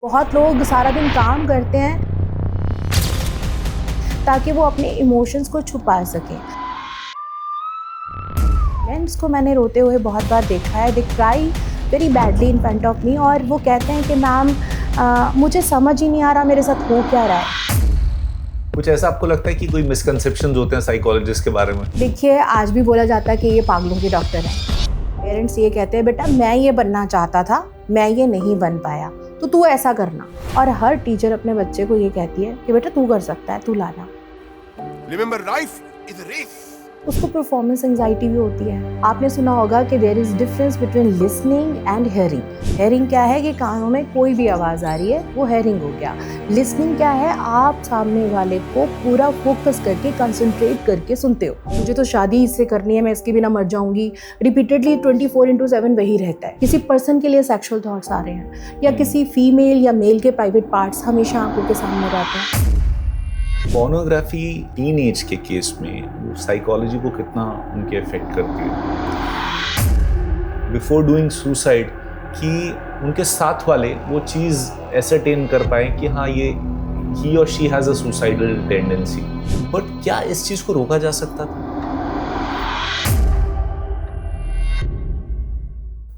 बहुत लोग सारा दिन काम करते हैं ताकि वो अपने इमोशंस को छुपा सकें। फ्रेंड्स को मैंने रोते हुए बहुत बार देखा है, दे cry very badly in front of me और वो कहते हैं कि मैम मुझे समझ ही नहीं आ रहा मेरे साथ हो क्या रहा है। कुछ ऐसा आपको लगता है कि कोई मिसकंसेप्शंस होते हैं साइकोलॉजिस्ट के बारे में? देखिए, आज भी बोला जाता है कि ये पागलों के डॉक्टर है। पेरेंट्स ये कहते हैं बेटा मैं ये बनना चाहता था, मैं ये नहीं बन पाया, तो तू ऐसा करना। और हर टीचर अपने बच्चे को ये कहती है कि बेटा तू कर सकता है, तू लाना। Remember, life is a race. उसको परफॉर्मेंस एंजाइटी भी होती है। आपने सुना होगा कि there is difference between listening and hearing. Hearing क्या है कि कानों में कोई भी आवाज़ आ रही है, वो हेयरिंग हो गया। लिसनिंग क्या है, आप सामने वाले को पूरा फोकस करके कंसंट्रेट करके सुनते हो। मुझे तो शादी इससे करनी है, मैं इसके बिना मर जाऊंगी, रिपीटेडली 24/7 वही रहता है। किसी पर्सन के लिए सेक्सुअल थॉट्स आ रहे हैं या किसी फीमेल या मेल के प्राइवेट पार्ट्स हमेशा आंखों के सामने रहते हैं। पोर्नोग्राफी टीन एज के केस में साइकोलॉजी को कितना उनके इफेक्ट करती है बिफोर डूइंग सुसाइड, कि उनके साथ वाले वो चीज़ एसरटेन कर पाए कि हाँ ये ही और she has a suicidal tendency. But क्या इस चीज़ को रोका जा सकता था?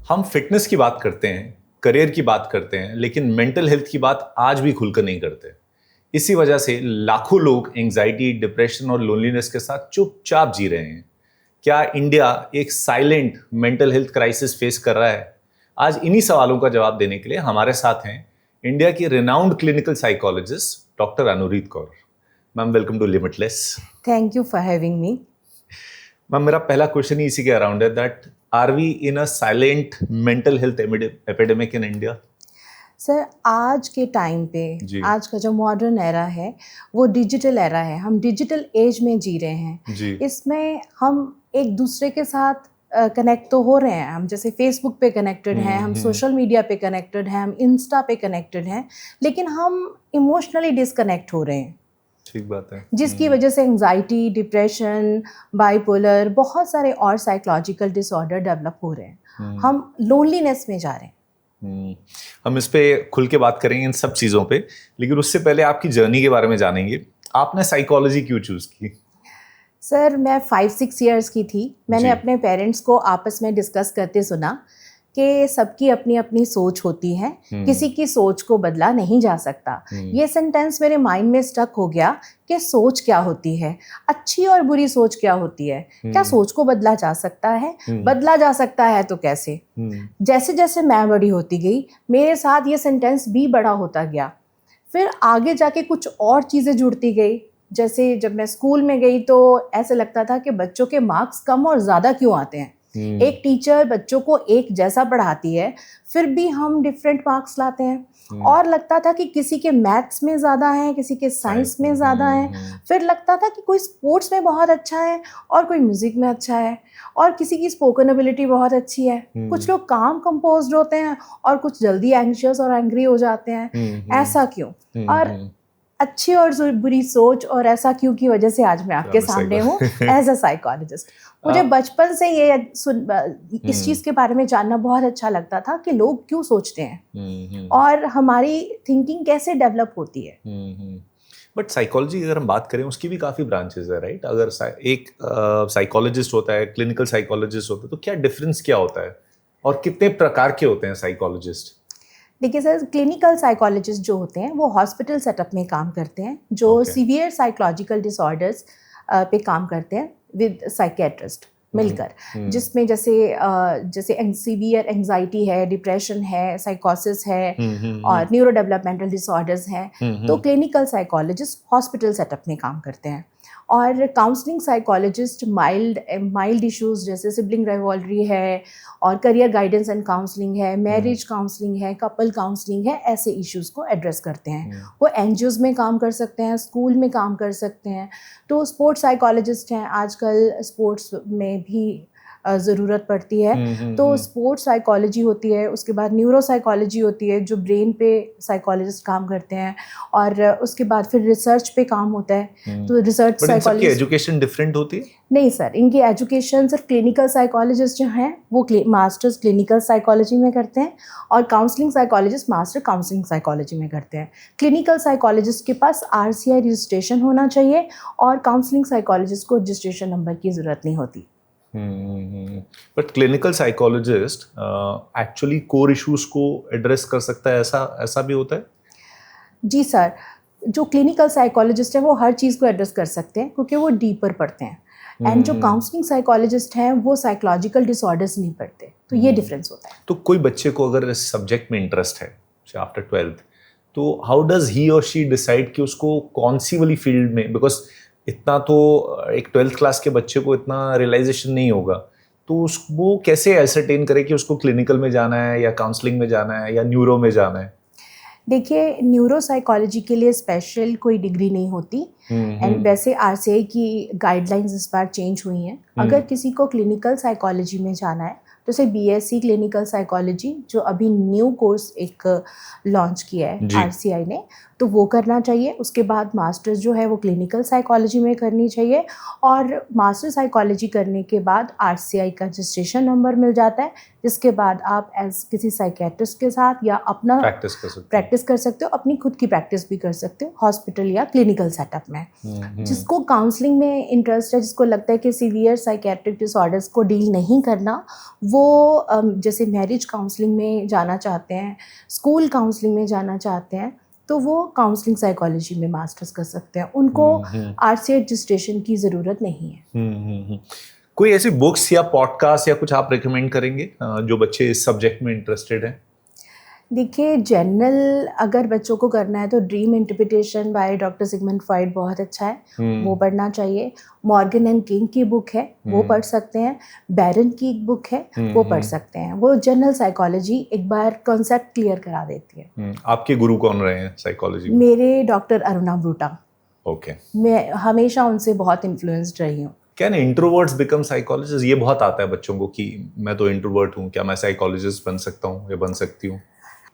हम फिटनेस की बात करते हैं, करियर की बात करते हैं, लेकिन मेंटल हेल्थ की बात आज भी खुलकर नहीं करते। इसी वजह से लाखों लोग एंजाइटी, डिप्रेशन और लोनलीनेस के साथ चुपचाप जी रहे हैं। क्या इंडिया एक silent mental health crisis face कर रहा है? आज इन्हीं सवालों का जवाब देने के लिए हमारे साथ हैं इंडिया की renowned clinical psychologist doctor Anureet Kaur. Ma'am, welcome to Limitless. Thank you for having me. Ma'am, मेरा पहला क्वेश्चन ही इसी के अराउंड है that are we in a silent mental health epidemic in India? Sir, आज के टाइम पे आज का जो मॉडर्न एरा है वो डिजिटल एरा है। हम डिजिटल एज में जी रहे हैं जी। इसमें हम एक दूसरे के साथ कनेक्ट तो हो रहे हैं। हम जैसे फेसबुक पे कनेक्टेड हैं, हम सोशल मीडिया पे कनेक्टेड हैं, हम इंस्टा पे कनेक्टेड हैं, लेकिन हम इमोशनली डिस्कनेक्ट हो रहे हैं। ठीक बात है। जिसकी वजह से एंजाइटी, डिप्रेशन, बाइपोलर, बहुत सारे और साइकोलॉजिकल डिसऑर्डर डेवलप हो रहे हैं। हम लोनलीनेस में जा रहे हैं। हम इस पे खुल के बात करेंगे इन सब चीज़ों पे, लेकिन उससे पहले आपकी जर्नी के बारे में जानेंगे। आपने साइकोलॉजी क्यों चूज़ की? सर, मैं 5-6 इयर्स की थी। मैंने अपने पेरेंट्स को आपस में डिस्कस करते सुना कि सबकी अपनी अपनी सोच होती है, किसी की सोच को बदला नहीं जा सकता। ये सेंटेंस मेरे माइंड में स्टक हो गया कि सोच क्या होती है, अच्छी और बुरी सोच क्या होती है, क्या सोच को बदला जा सकता है? बदला जा सकता है तो कैसे? जैसे जैसे मैं बड़ी होती गई, मेरे साथ ये सेंटेंस भी बड़ा होता गया। फिर आगे जाके कुछ और चीज़ें जुड़ती गई। जैसे जब मैं स्कूल में गई तो ऐसे लगता था कि बच्चों के मार्क्स कम और ज़्यादा क्यों आते हैं। एक टीचर बच्चों को एक जैसा पढ़ाती है, फिर भी हम डिफरेंट मार्क्स लाते हैं। और लगता था कि किसी के मैथ्स में ज़्यादा है, किसी के साइंस में ज़्यादा है। फिर लगता था कि कोई स्पोर्ट्स में बहुत अच्छा है और कोई म्यूज़िक में अच्छा है, और किसी की स्पोकन एबिलिटी बहुत अच्छी है। कुछ लोग काम कंपोज्ड होते हैं और कुछ जल्दी एंग्शियस और एंग्री हो जाते हैं। ऐसा क्यों? और अच्छी और बुरी सोच और ऐसा क्यों की वजह से आज मैं आपके सामने हूँ एज अ साइकोलॉजिस्ट। मुझे बचपन से ये इस चीज़ के बारे में जानना बहुत अच्छा लगता था कि लोग क्यों सोचते हैं और हमारी थिंकिंग कैसे डेवलप होती है। बट साइकोलॉजी अगर हम बात करें, उसकी भी काफ़ी ब्रांचेस है, राइट? अगर एक साइकोलॉजिस्ट होता है, क्लिनिकल साइकोलॉजिस्ट होता है, तो क्या डिफरेंस क्या होता है और कितने प्रकार के होते हैं साइकोलॉजिस्ट? देखिए सर, क्लिनिकल साइकोलॉजिस्ट जो होते हैं वो हॉस्पिटल सेटअप में काम करते हैं, जो सीवियर साइकोलॉजिकल डिसऑर्डर्स पे काम करते हैं विद साइकेट्रिस्ट मिलकर, जिसमें जैसे सीवियर एंजाइटी है, डिप्रेशन है, साइकोसिस है और न्यूरो डेवलपमेंटल डिसऑर्डर्स हैं। तो क्लिनिकल साइकोलॉजिस्ट हॉस्पिटल सेटअप में काम करते हैं। और काउंसलिंग साइकोलॉजिस्ट माइल्ड इश्यूज जैसे सिबलिंग राइवलरी है और करियर गाइडेंस एंड काउंसलिंग है, मैरिज काउंसलिंग है, कपल काउंसलिंग है, ऐसे इश्यूज को एड्रेस करते हैं। वो एनजीओज में काम कर सकते हैं, स्कूल में काम कर सकते हैं। तो स्पोर्ट्स साइकोलॉजिस्ट हैं, आजकल स्पोर्ट्स में भी ज़रूरत पड़ती है। तो स्पोर्ट्स साइकोलॉजी होती है, उसके बाद न्यूरो साइकोलॉजी होती है जो ब्रेन पे साइकोलॉजिस्ट काम करते हैं, और उसके बाद फिर रिसर्च पे काम होता है। तो रिसर्च बट इन सबकी साइकोलॉजिस्ट एजुकेशन डिफरेंट होती है? नहीं सर, इनकी एजुकेशन सिर्फ क्लिनिकल साइकोलॉजिस्ट जो हैं वो मास्टर्स क्लिनिकल साइकोलॉजी में करते हैं, और counselling psychologist master counselling psychology में करते हैं। क्लिनिकल साइकोलॉजिस्ट के पास RCI रजिस्ट्रेशन होना चाहिए, और काउंसलिंग साइकोलॉजिस्ट को रजिस्ट्रेशन नंबर की ज़रूरत नहीं होती। But clinical psychologist actually core issues को एड्रेस कर सकता है, ऐसा भी होता है? जी सर, जो क्लिनिकल साइकोलॉजिस्ट हैं वो हर चीज़ को एड्रेस कर सकते हैं क्योंकि वो डीपर पढ़ते हैं, एंड जो काउंसलिंग साइकोलॉजिस्ट हैं वो साइकोलॉजिकल डिसऑर्डर्स नहीं पढ़ते, तो ये डिफरेंस होता है। तो कोई बच्चे को अगर इस सब्जेक्ट में इंटरेस्ट है आफ्टर 12th, तो हाउ डज ही और शी डिसाइड कि उसको कौन सी वाली फील्ड में, बिकॉज इतना तो एक 12th क्लास के बच्चे को इतना रियलाइजेशन नहीं होगा, तो वो कैसे एसरटेन करे कि उसको क्लिनिकल में जाना है या काउंसलिंग में जाना है या न्यूरो में जाना है? देखिए, न्यूरो साइकोलॉजी के लिए स्पेशल कोई डिग्री नहीं होती, एंड वैसे RCI की गाइडलाइंस इस बार चेंज हुई हैं। अगर किसी को क्लिनिकल साइकोलॉजी में जाना है तो जैसे BSc क्लिनिकल साइकोलॉजी जो अभी न्यू कोर्स एक लॉन्च किया है RCI ने, तो वो करना चाहिए। उसके बाद मास्टर्स जो है वो क्लिनिकल साइकोलॉजी में करनी चाहिए, और मास्टर साइकोलॉजी करने के बाद RCI का रजिस्ट्रेशन नंबर मिल जाता है, जिसके बाद आप एज किसी साइकेट्रिस्ट के साथ या अपना प्रैक्टिस कर सकते हो, अपनी खुद की प्रैक्टिस भी कर सकते हो हॉस्पिटल या क्लिनिकल सेटअप में। जिसको काउंसलिंग में इंटरेस्ट है, जिसको लगता है कि सीवियर साइकेट्रिक डिसऑर्डर्स को डील नहीं करना, वो जैसे मैरिज काउंसलिंग में जाना चाहते हैं, स्कूल काउंसलिंग में जाना चाहते हैं, तो वो काउंसलिंग साइकोलॉजी में मास्टर्स कर सकते हैं। उनको RCI रजिस्ट्रेशन की ज़रूरत नहीं है। कोई ऐसी बुक्स या पॉडकास्ट या कुछ आप रिकमेंड करेंगे जो बच्चे इस सब्जेक्ट में इंटरेस्टेड हैं? देखिए, जनरल अगर बच्चों को करना है तो dream interpretation by doctor Sigmund Freud बहुत अच्छा है, वो पढ़ना चाहिए। मॉर्गन एंड किंग की बुक है, वो पढ़ सकते हैं। बैरन की एक बुक है, वो पढ़ सकते हैं। वो जनरल साइकोलॉजी एक बार कॉन्सेप्ट क्लियर करा देती है। आपके गुरु कौन रहे हैं साइकोलॉजी में? मेरे डॉक्टर अरुणा ब्रूटा। ओके। मैं हमेशा उनसे बहुत इन्फ्लुएंस्ड रही हूँ। Can introverts become psychologist? ये बहुत आता है बच्चों को कि मैं तो इंट्रोवर्ट हूँ, क्या मैं साइकोलॉजिस्ट बन सकता हूँ या बन सकती हूँ?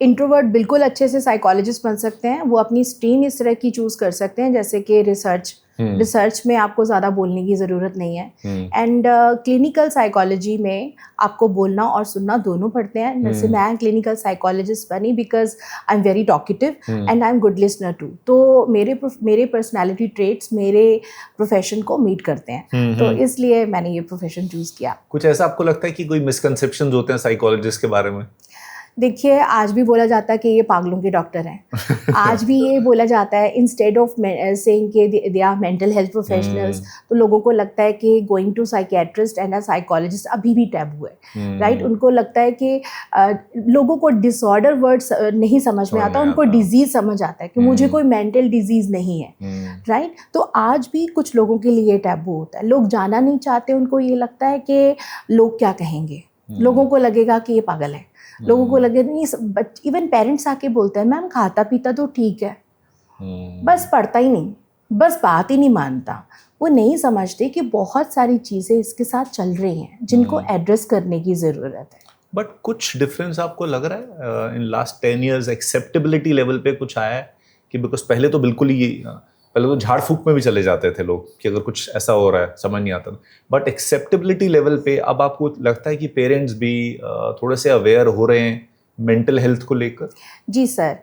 इंट्रोवर्ट बिल्कुल अच्छे से साइकोलॉजिस्ट बन सकते हैं। वो अपनी स्ट्रीम इस तरह की चूज़ कर सकते हैं, जैसे कि रिसर्च में आपको ज़्यादा बोलने की ज़रूरत नहीं है, एंड क्लिनिकल साइकोलॉजी में आपको बोलना और सुनना दोनों पड़ते हैं। जैसे मैं क्लिनिकल साइकोलॉजिस्ट बनी because I am very talkative and I am good listener too, तो मेरे पर्सनैलिटी ट्रेट्स मेरे प्रोफेशन को मीट करते हैं, तो इसलिए मैंने ये प्रोफेशन चूज़ किया। कुछ ऐसा आपको लगता है कि कोई मिसकंसेप्शंस होते हैं साइकोलॉजिस्ट के बारे में? देखिए, आज भी बोला जाता है कि ये पागलों के डॉक्टर हैं। आज भी ये बोला जाता है, इंस्टेड ऑफ सेइंग कि they are mental health professionals, तो लोगों को लगता है कि going to psychiatrist and a psychologist अभी भी टैबू है, राइट? उनको लगता है कि लोगों को डिसऑर्डर वर्ड्स नहीं समझ में आता, उनको डिजीज समझ आता है कि मुझे कोई मेंटल डिजीज नहीं है, राइट? तो आज भी कुछ लोगों के लिए टैबू होता है। लोग जाना नहीं चाहते, उनको ये लगता है कि लोग क्या कहेंगे, लोगों को लगेगा कि ये पागल है, लोगों को लगे नहीं। इवन पेरेंट्स आके बोलते हैं, मैम खाता पीता तो ठीक है, बस पढ़ता ही नहीं, बस बात ही नहीं मानता। वो नहीं समझते कि बहुत सारी चीज़ें इसके साथ चल रही हैं जिनको एड्रेस करने की ज़रूरत है। बट कुछ डिफरेंस आपको लग रहा है in last 10 years acceptability level पे कुछ आया है? कि बिकॉज पहले तो बिल्कुल ही पहले तो झाड़ फूक में भी चले जाते थे लोग कि अगर कुछ ऐसा हो रहा है समझ नहीं आता, बट एक्सेप्टेबिलिटी लेवल पे अब आपको लगता है कि पेरेंट्स भी थोड़े से अवेयर हो रहे हैं मेंटल हेल्थ को लेकर? जी सर,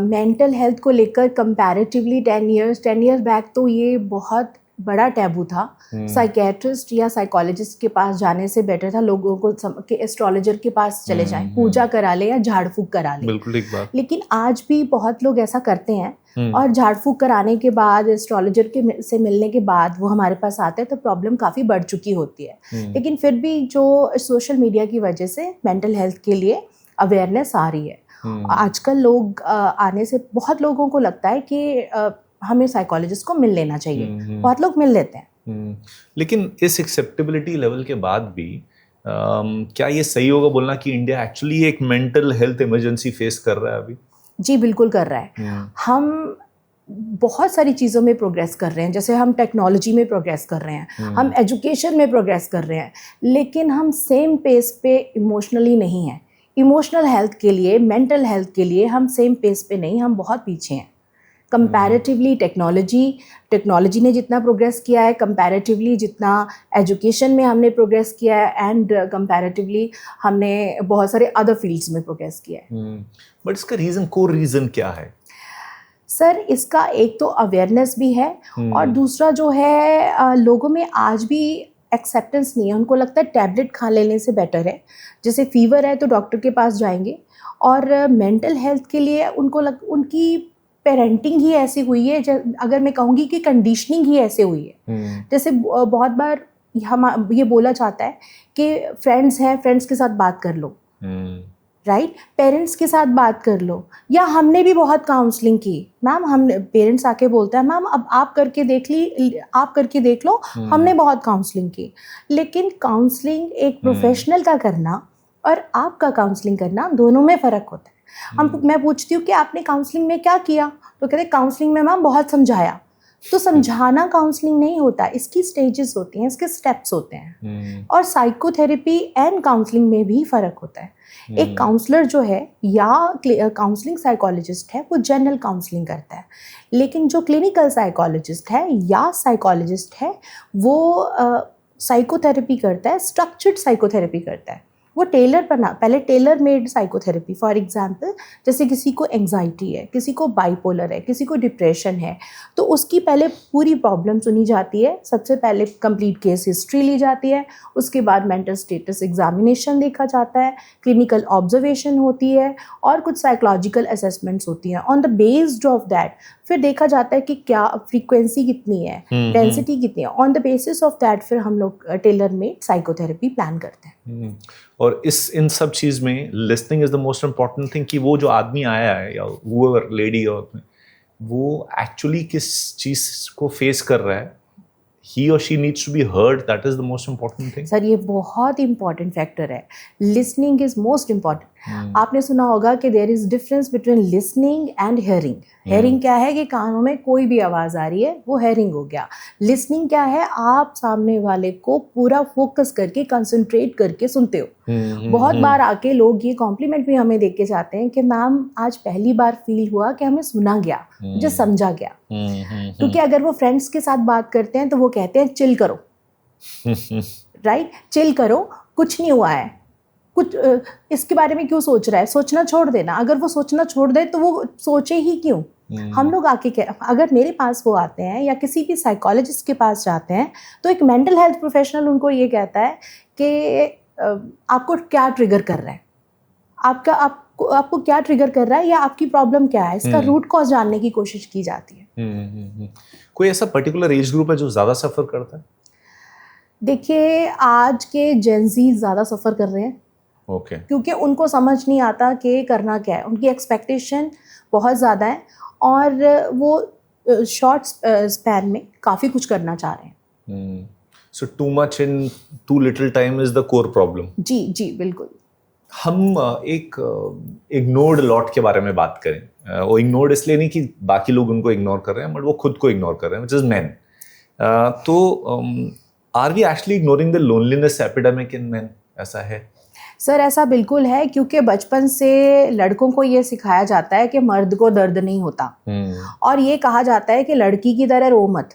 मेंटल हेल्थ को लेकर कंपैरेटिवली 10 years बैक तो ये बहुत बड़ा टैबू था। साइकियाट्रिस्ट या साइकोलॉजिस्ट के पास जाने से बेटर था लोगों को कि एस्ट्रोलॉजर के पास चले जाएं, पूजा करा ले या झाड़ फूक करा ले। बिल्कुल ठीक बात। लेकिन आज भी बहुत लोग ऐसा करते हैं, और झाड़ फूक कराने के बाद, एस्ट्रोलॉजर के से मिलने के बाद वो हमारे पास आते हैं तो प्रॉब्लम काफ़ी बढ़ चुकी होती है। लेकिन फिर भी जो सोशल मीडिया की वजह से मेंटल हेल्थ के लिए अवेयरनेस आ रही है। आजकल लोग आने से बहुत लोगों को लगता है कि हमें साइकोलॉजिस्ट को मिल लेना चाहिए, बहुत लोग मिल लेते हैं। लेकिन इस एक्सेप्टेबिलिटी लेवल के बाद भी क्या ये सही होगा बोलना कि इंडिया एक्चुअली एक मेंटल हेल्थ इमरजेंसी फेस कर रहा है अभी? जी बिल्कुल कर रहा है। हम बहुत सारी चीज़ों में प्रोग्रेस कर रहे हैं, जैसे हम टेक्नोलॉजी में प्रोग्रेस कर रहे हैं, हम एजुकेशन में प्रोग्रेस कर रहे हैं, लेकिन हम सेम पेस पे इमोशनली नहीं हैं। इमोशनल हेल्थ के लिए, मेंटल हेल्थ के लिए हम सेम पेस पे नहीं, हम बहुत पीछे हैं कंपैरेटिवली। टेक्नोलॉजी ने जितना प्रोग्रेस किया है, कंपैरेटिवली जितना एजुकेशन में हमने प्रोग्रेस किया है, एंड कंपैरेटिवली हमने बहुत सारे अदर फील्ड्स में प्रोग्रेस किया है। बट इसका कोर रीज़न क्या है? सर, इसका एक तो अवेयरनेस भी है, और दूसरा जो है लोगों में आज भी एक्सेप्टेंस नहीं है। उनको लगता है टैबलेट खा लेने से बेटर है, जैसे फीवर है तो डॉक्टर के पास जाएंगे, और मेंटल हेल्थ के लिए उनकी पेरेंटिंग ही ऐसी हुई है, अगर मैं कहूँगी कि कंडीशनिंग ही ऐसे हुई है। जैसे बहुत बार हम ये बोला जाता है कि फ्रेंड्स हैं, फ्रेंड्स के साथ बात कर लो, राइट, पेरेंट्स के साथ बात कर लो, या हमने भी बहुत काउंसलिंग की मैम, हम पेरेंट्स आके बोलते हैं मैम अब आप करके देख लो, हमने बहुत काउंसलिंग की। लेकिन काउंसलिंग एक प्रोफेशनल का करना और आपका काउंसलिंग करना, दोनों में फ़र्क होता है। मैं पूछती हूँ कि आपने काउंसलिंग में क्या किया, तो कहते काउंसलिंग में मैम बहुत समझाया। तो समझाना काउंसलिंग नहीं होता, इसकी स्टेजेस होती हैं, इसके स्टेप्स होते हैं। और साइकोथेरेपी एंड काउंसलिंग में भी फ़र्क होता है। एक काउंसलर जो है या काउंसलिंग साइकोलॉजिस्ट है, वो जनरल काउंसलिंग करता है, लेकिन जो क्लिनिकल साइकोलॉजिस्ट है या साइकोलॉजिस्ट है, वो साइकोथेरेपी करता है, स्ट्रक्चर्ड साइकोथेरेपी करता है। वो पहले tailor made psychotherapy, for example जैसे किसी को एंजाइटी है, किसी को बाइपोलर है, किसी को डिप्रेशन है, तो उसकी पहले पूरी प्रॉब्लम सुनी जाती है। सबसे पहले कंप्लीट केस हिस्ट्री ली जाती है, उसके बाद मेंटल स्टेटस एग्जामिनेशन देखा जाता है, क्लिनिकल ऑब्जर्वेशन होती है, और कुछ साइकोलॉजिकल असेसमेंट्स होती हैं। On the based of that फिर देखा जाता है कि क्या फ्रीक्वेंसी कितनी है, डेंसिटी कितनी है। On the basis of that फिर हम लोग टेलर मेड साइकोथेरेपी प्लान करते हैं। और इन सब चीज़ में listening is the most important thing, कि वो जो आदमी आया है या whoever लेडी, और वो एक्चुअली किस चीज़ को फेस कर रहा है, he or she needs to be heard. That is the most important thing. Sir, ये बहुत इंपॉर्टेंट फैक्टर है। Listening is most important. आपने सुना होगा कि there is difference between listening and hearing. Hearing क्या है कि कानों में कोई भी आवाज़ आ रही है, वो हेयरिंग हो गया। लिसनिंग क्या है, आप सामने वाले को पूरा फोकस करके, कंसंट्रेट करके सुनते हो। बहुत बार आके लोग ये कॉम्प्लीमेंट भी हमें देके जाते हैं कि मैम आज पहली बार फील हुआ कि हमें सुना गया, मुझे समझा गया। क्योंकि अगर वो फ्रेंड्स के साथ बात करते हैं तो वो कहते हैं चिल करो, राइट, चिल करो, कुछ नहीं हुआ है, कुछ इसके बारे में क्यों सोच रहा है, सोचना छोड़ देना। अगर वो सोचना छोड़ दे तो वो सोचे ही क्यों। हम लोग आके अगर मेरे पास वो आते हैं या किसी भी साइकोलॉजिस्ट के पास जाते हैं, तो एक मेंटल हेल्थ प्रोफेशनल उनको ये कहता है कि आपको क्या ट्रिगर कर रहा है, आपको क्या ट्रिगर कर रहा है, या आपकी प्रॉब्लम क्या है, इसका रूट कॉज जानने की कोशिश की जाती है। कोई ऐसा पर्टिकुलर एज ग्रुप है जो ज़्यादा सफ़र करता है? देखिए, आज के जेनजी ज़्यादा सफ़र कर रहे हैं। ओके। क्योंकि उनको समझ नहीं आता कि करना क्या है, उनकी एक्सपेक्टेशन बहुत ज़्यादा है, और वो शॉर्ट स्पैन में काफ़ी कुछ करना चाह रहे हैं। So too much in too little time is the core problem. जी जी, बिल्कुल। हम एक इग्नोर्ड लॉट के बारे में बात करें। वो इग्नोर्ड इसलिए नहीं कि बाकी लोग उनको इग्नोर कर रहे हैं, बट वो खुद को इग्नोर कर रहे हैं, विच इज़ मैन। तो are we actually ignoring the loneliness epidemic in man? ऐसा है सर, ऐसा बिल्कुल है, क्योंकि बचपन से लड़कों को ये सिखाया जाता है कि मर्द को दर्द नहीं होता, और ये कहा जाता है कि लड़की की तरह रो मत।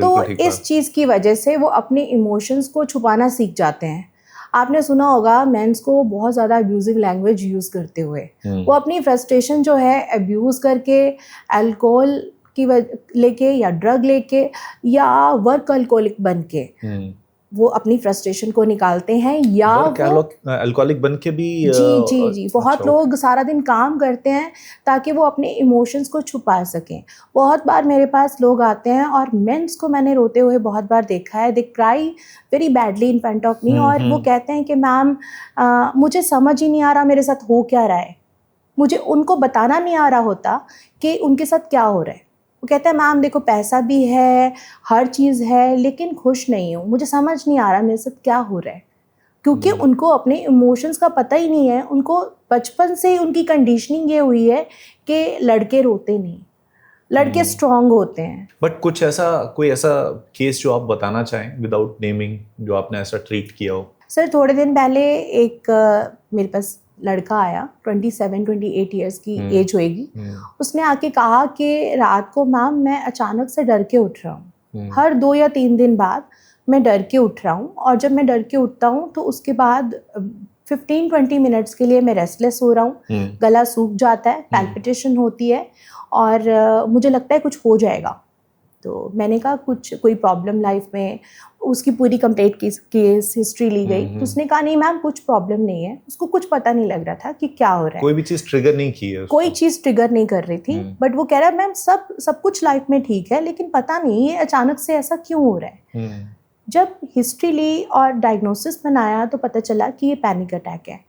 तो इस चीज़ की वजह से वो अपने इमोशंस को छुपाना सीख जाते हैं। आपने सुना होगा मेंस को बहुत ज़्यादा अब्यूजिव लैंग्वेज यूज़ करते हुए, वो अपनी फ्रस्ट्रेशन जो है अब्यूज़ करके, अल्कोहल की लेके, या ड्रग लेके, या वर्क अल्कोहलिक बन के वो अपनी फ्रस्ट्रेशन को निकालते हैं, या अल्कोहलिक बन के भी। जी, बहुत लोग सारा दिन काम करते हैं ताकि वो अपने इमोशंस को छुपा सकें। बहुत बार मेरे पास लोग आते हैं, और मेंस को मैंने रोते हुए बहुत बार देखा है। दे cry very badly in front of me, और वो कहते हैं कि मैम मुझे समझ ही नहीं आ रहा मेरे साथ हो क्या रहा है। मुझे उनको बताना नहीं आ रहा होता कि उनके साथ क्या हो रहा है। वो कहते हैं मैम देखो, पैसा भी है, हर चीज़ है, लेकिन खुश नहीं हूँ, मुझे समझ नहीं आ रहा मेरे साथ क्या हो रहा है। क्योंकि उनको अपने इमोशंस का पता ही नहीं है। उनको बचपन से ही उनकी कंडीशनिंग ये हुई है कि लड़के रोते नहीं, लड़के स्ट्रांग होते हैं। बट कोई ऐसा केस जो आप बताना चाहें विदाउट नेमिंग, जो आपने ऐसा ट्रीट किया हो? सर थोड़े दिन पहले एक मेरे पास लड़का आया, 27-28 ईयर्स की एज होएगी। उसने आके कहा कि रात को मैम मैं अचानक से डर के उठ रहा हूँ, हर 2 या 3 दिन बाद मैं डर के उठ रहा हूँ, और जब मैं डर के उठता हूँ तो उसके बाद 15-20 मिनट्स के लिए मैं रेस्टलेस हो रहा हूँ, गला सूख जाता है, पैल्पिटेशन होती है, और मुझे लगता है कुछ हो जाएगा। तो मैंने कहा कोई प्रॉब्लम लाइफ में, उसकी पूरी कंप्लीट केस हिस्ट्री ली गई। तो उसने कहा नहीं मैम कुछ प्रॉब्लम नहीं है, उसको कुछ पता नहीं लग रहा था कि क्या हो रहा है, कोई भी चीज़ ट्रिगर नहीं की है उसको। कोई चीज़ ट्रिगर नहीं कर रही थी, बट वो कह रहा है मैम सब कुछ लाइफ में ठीक है, लेकिन पता नहीं ये अचानक से ऐसा क्यों हो रहा है। जब हिस्ट्री ली और डायग्नोसिस बनाया तो पता चला कि ये पैनिक अटैक है।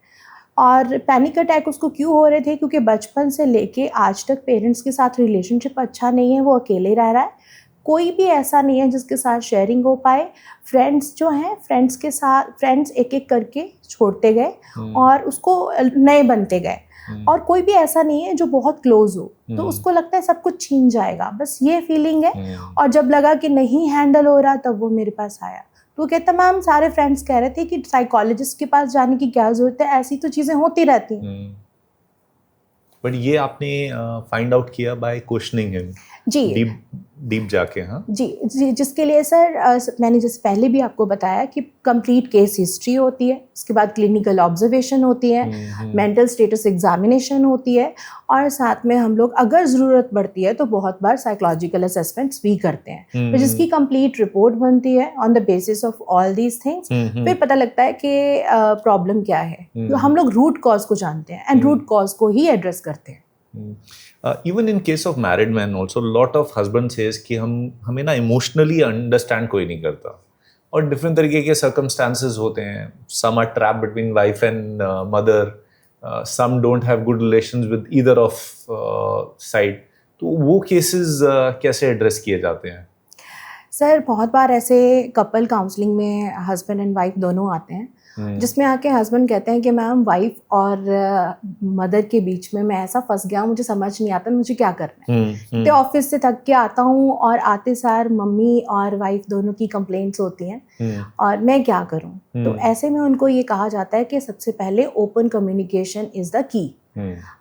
और पैनिक अटैक उसको क्यों हो रहे थे, क्योंकि बचपन से लेके आज तक पेरेंट्स के साथ रिलेशनशिप अच्छा नहीं है, वो अकेले रह रहा है, कोई भी ऐसा नहीं है जिसके साथ शेयरिंग हो पाए। फ्रेंड्स जो हैं, फ्रेंड्स के साथ फ्रेंड्स एक एक करके छोड़ते गए और उसको नए बनते गए, और कोई भी ऐसा नहीं है जो बहुत क्लोज हो, तो उसको लगता है सब कुछ छीन जाएगा, बस ये फीलिंग है। और जब लगा कि नहीं हैंडल हो रहा तब वो मेरे पास आया। तो कहता मैम सारे फ्रेंड्स कह रहे थे कि साइकोलॉजिस्ट के पास जाने की क्या जरूरत है, ऐसी तो चीज़ें होती रहती हैं। बट ये आपने फाइंड आउट किया बाय क्वेश्चनिंग हिम? जी डीप जाके। हाँ जी, जिसके लिए सर मैंने जैसे पहले भी आपको बताया कि कंप्लीट केस हिस्ट्री होती है, उसके बाद क्लिनिकल ऑब्जर्वेशन होती है, मेंटल स्टेटस एग्जामिनेशन होती है, और साथ में हम लोग अगर ज़रूरत पड़ती है तो बहुत बार साइकोलॉजिकल असेसमेंट्स भी करते हैं, तो जिसकी कंप्लीट रिपोर्ट बनती है on the basis of all these things. फिर पता लगता है कि प्रॉब्लम क्या है, तो हम लोग रूट कॉज को जानते हैं एंड रूट कॉज को ही एड्रेस करते हैं। Even in case of married man also lot of husband says कि हमें ना इमोशनली अंडरस्टैंड कोई नहीं करता, और डिफरेंट तरीके के सर्कमस्टांसेस होते हैं। Some are trap between wife and mother, some don't have good relations with either of side. तो वो केसेस कैसे एड्रेस किए जाते हैं? सर बहुत बार ऐसे कपल काउंसलिंग में हस्बैंड एंड वाइफ दोनों आते हैं, जिसमें आके हस्बैंड कहते हैं कि मैम वाइफ और मदर के बीच में मैं ऐसा फंस गया, मुझे समझ नहीं आता मुझे क्या करना है। तो ऑफिस से थक के आता हूँ और आते सार मम्मी और वाइफ दोनों की कंप्लेंट्स होती हैं, और मैं क्या करूँ। तो ऐसे में उनको ये कहा जाता है कि सबसे पहले open communication is the key.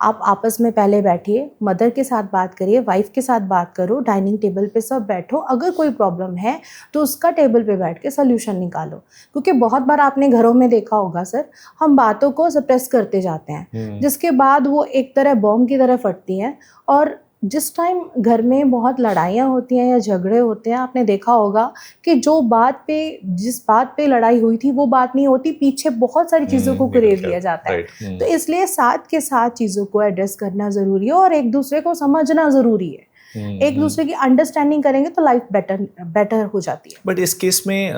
आप आपस में पहले बैठिए, मदर के साथ बात करिए, वाइफ के साथ बात करो, डाइनिंग टेबल पे सब बैठो, अगर कोई प्रॉब्लम है तो उसका टेबल पे बैठ के सोल्यूशन निकालो। क्योंकि बहुत बार आपने घरों में देखा होगा सर, हम बातों को सप्रेस करते जाते हैं, जिसके बाद वो एक तरह बॉम्ब की तरह फटती हैं, और जिस टाइम घर में बहुत लड़ाइयाँ होती हैं या झगड़े होते हैं, आपने देखा होगा कि जिस बात पे लड़ाई हुई थी वो बात नहीं होती, पीछे बहुत सारी चीज़ों को कुरेद लिया जाता है। तो इसलिए साथ के साथ चीज़ों को एड्रेस करना ज़रूरी है और एक दूसरे को समझना ज़रूरी है। एक दूसरे की अंडरस्टैंडिंग करेंगे तो लाइफ बेटर हो जाती है। बट इस केस में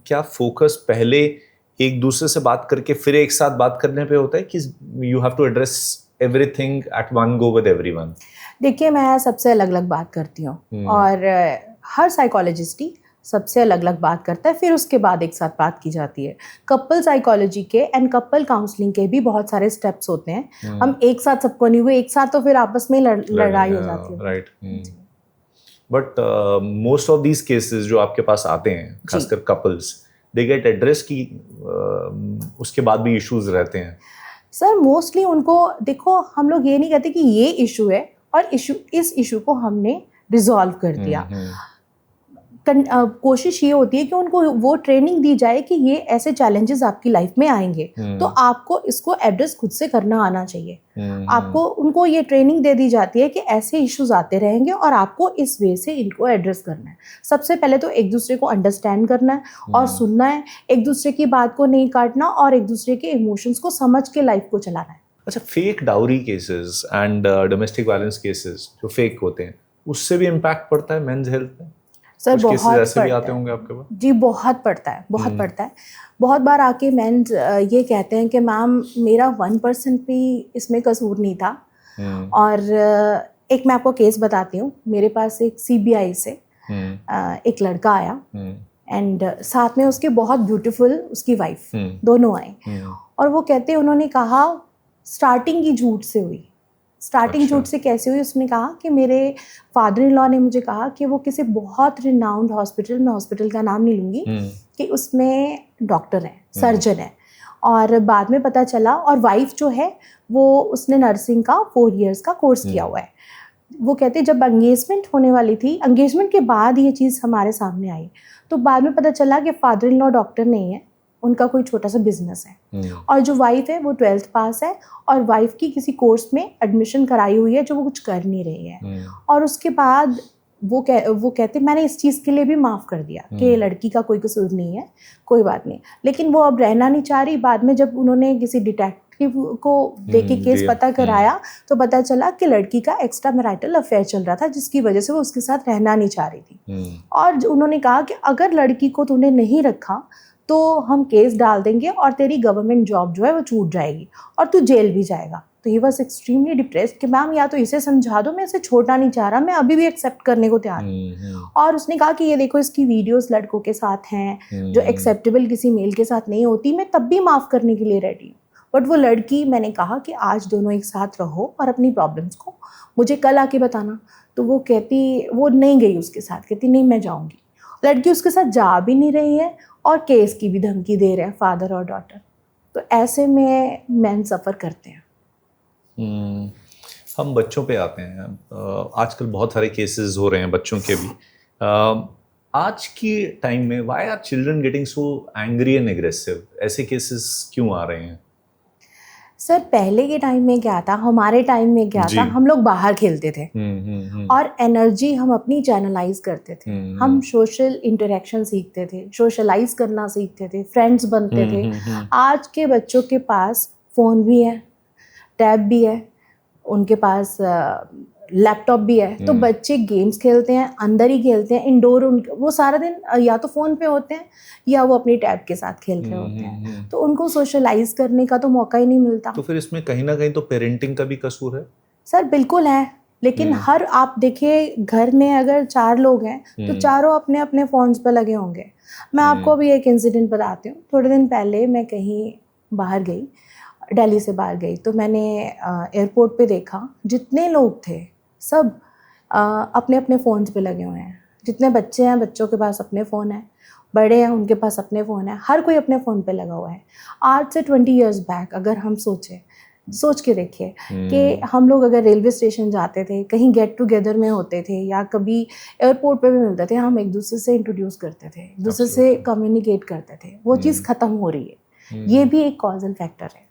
क्या फोकस पहले एक दूसरे से बात करके फिर एक साथ बात करने पे होता है कि you have to address everything at one go with everyone? देखिए मैं सबसे अलग अलग बात करती हूँ, और हर साइकोलॉजिस्ट ही सबसे अलग अलग बात करता है, फिर उसके बाद एक साथ बात की जाती है। कपल साइकोलॉजी के एंड कपल काउंसलिंग के भी बहुत सारे स्टेप्स होते हैं, हम एक साथ सबको नहीं हुए, एक साथ तो फिर आपस में लड़ाई हो जाती है। Right. But most of these cases जो आपके पास आते हैं, खासकर कपल्स, दे गेट एड्रेस की उसके बाद भी इश्यूज रहते हैं? सर मोस्टली उनको देखो, हम लोग ये नहीं कहते कि ये इशू है और इस इशू को हमने रिजॉल्व कर दिया। कोशिश ये होती है कि उनको वो ट्रेनिंग दी जाए कि ये ऐसे चैलेंजेस आपकी लाइफ में आएंगे, तो आपको इसको एड्रेस खुद से करना आना चाहिए। आपको उनको ये ट्रेनिंग दे दी जाती है कि ऐसे इश्यूज आते रहेंगे और आपको इस वे से इनको एड्रेस करना है। सबसे पहले तो एक दूसरे को अंडरस्टैंड करना है और सुनना है, एक दूसरे की बात को नहीं काटना और एक दूसरे के इमोशंस को समझ के लाइफ को चलाना है। अच्छा, fake dowry cases and domestic violence cases जो फेक होते हैं, उससे भी इम्पैक्ट पड़ता है मेंस हेल्थ पे? सर बहुत ऐसे भी आते होंगे आपके पास? जी बहुत पड़ता है, बहुत पड़ता है। बहुत बार आके मेंस ये कहते हैं कि मैम मेरा 1% भी इसमें कसूर नहीं था। और एक मैं आपको केस बताती हूँ, मेरे पास एक CBI से एक लड़का आया एंड साथ में उसके बहुत ब्यूटीफुल उसकी वाइफ, दोनों आए, और वो कहते उन्होंने कहा स्टार्टिंग ही झूठ से हुई, स्टार्टिंग अच्छा। झूठ से कैसे हुई, उसने कहा कि मेरे फादर इन लॉ ने मुझे कहा कि वो किसी बहुत रिनाउंड हॉस्पिटल, मैं हॉस्पिटल का नाम नहीं लूँगी, कि उसमें डॉक्टर हैं, सर्जन हैं। और बाद में पता चला, और वाइफ जो है वो उसने नर्सिंग का 4 इयर्स का कोर्स किया हुआ है। वो कहते जब एंगेजमेंट होने वाली थी, एंगेजमेंट के बाद ये चीज़ हमारे सामने आई, तो बाद में पता चला कि फादर इन लॉ डॉक्टर नहीं है, उनका कोई छोटा सा बिजनेस है। और जो वाइफ है वो 12th पास है, और वाइफ की किसी कोर्स में एडमिशन कराई हुई है जो वो कुछ कर नहीं रही है। और उसके बाद वो कहते मैंने इस चीज़ के लिए भी माफ़ कर दिया कि लड़की का कोई कसूर नहीं है, कोई बात नहीं। लेकिन वो अब रहना नहीं चाह रही। बाद में जब उन्होंने किसी डिटेक्टिव को देके केस पता कराया तो पता चला कि लड़की का एक्स्ट्रा मैरिटल अफेयर चल रहा था, जिसकी वजह से वो उसके साथ रहना नहीं चाह रही थी। और उन्होंने कहा कि अगर लड़की को तूने नहीं रखा तो हम केस डाल देंगे और तेरी गवर्नमेंट जॉब जो है वो छूट जाएगी और तू जेल भी जाएगा। तो ही वॉज एक्सट्रीमली डिप्रेस्ड कि मैम या तो इसे समझा दो, मैं इसे छोड़ना नहीं चाह रहा, मैं अभी भी एक्सेप्ट करने को तैयार हूँ। और उसने कहा कि ये देखो इसकी वीडियोस लड़कों के साथ हैं जो एक्सेप्टेबल किसी मेल के साथ नहीं होती, मैं तब भी माफ़ करने के लिए रेडी हूँ। बट वो लड़की, मैंने कहा कि आज दोनों एक साथ रहो और अपनी प्रॉब्लम्स को मुझे कल आके बताना। तो वो कहती, वो नहीं गई उसके साथ, कहती नहीं मैं जाऊँगी। लड़की उसके साथ जा भी नहीं रही है और केस की भी धमकी दे रहे हैं फादर और डॉटर। तो ऐसे में मैन सफ़र करते हैं। हम बच्चों पे आते हैं। आजकल बहुत सारे केसेस हो रहे हैं बच्चों के भी। आज की टाइम में why are children getting so angry and aggressive? ऐसे केसेस क्यों आ रहे हैं? सर पहले के टाइम में क्या था, हमारे टाइम में क्या था, हम लोग बाहर खेलते थे और एनर्जी हम अपनी चैनलाइज करते थे। हम सोशल इंटरेक्शन सीखते थे, सोशलाइज करना सीखते थे, फ्रेंड्स बनते थे। आज के बच्चों के पास फ़ोन भी है, टैब भी है, उनके पास लैपटॉप भी है। तो बच्चे गेम्स खेलते हैं, अंदर ही खेलते हैं, इंडोर। वो सारा दिन या तो फ़ोन पे होते हैं या वो अपनी टैब के साथ खेल रहे होते हैं। तो उनको सोशलाइज करने का तो मौका ही नहीं मिलता। तो फिर इसमें कहीं ना कहीं तो पेरेंटिंग का भी कसूर है? सर बिल्कुल है, लेकिन हर, आप देखिए घर में अगर 4 लोग हैं तो चारों अपने अपने फ़ोन्स पे लगे होंगे। मैं आपको अभी एक इंसिडेंट बताती हूँ। थोड़े दिन पहले मैं कहीं बाहर गई, दिल्ली से बाहर गई, तो मैंने एयरपोर्ट पे देखा जितने लोग थे सब अपने अपने फ़ोन्स पे लगे हुए हैं। जितने बच्चे हैं बच्चों के पास अपने फ़ोन हैं, बड़े हैं उनके पास अपने फ़ोन हैं, हर कोई अपने फ़ोन पे लगा हुआ है। आज से 20 इयर्स बैक अगर हम सोच के देखिए कि हम लोग अगर रेलवे स्टेशन जाते थे, कहीं गेट टुगेदर में होते थे या कभी एयरपोर्ट पे भी मिलते थे, हम एक दूसरे से इंट्रोड्यूस करते थे, एक दूसरे से कम्युनिकेट करते थे। वो चीज़ ख़त्म हो रही है। ये भी एक कॉजल फैक्टर है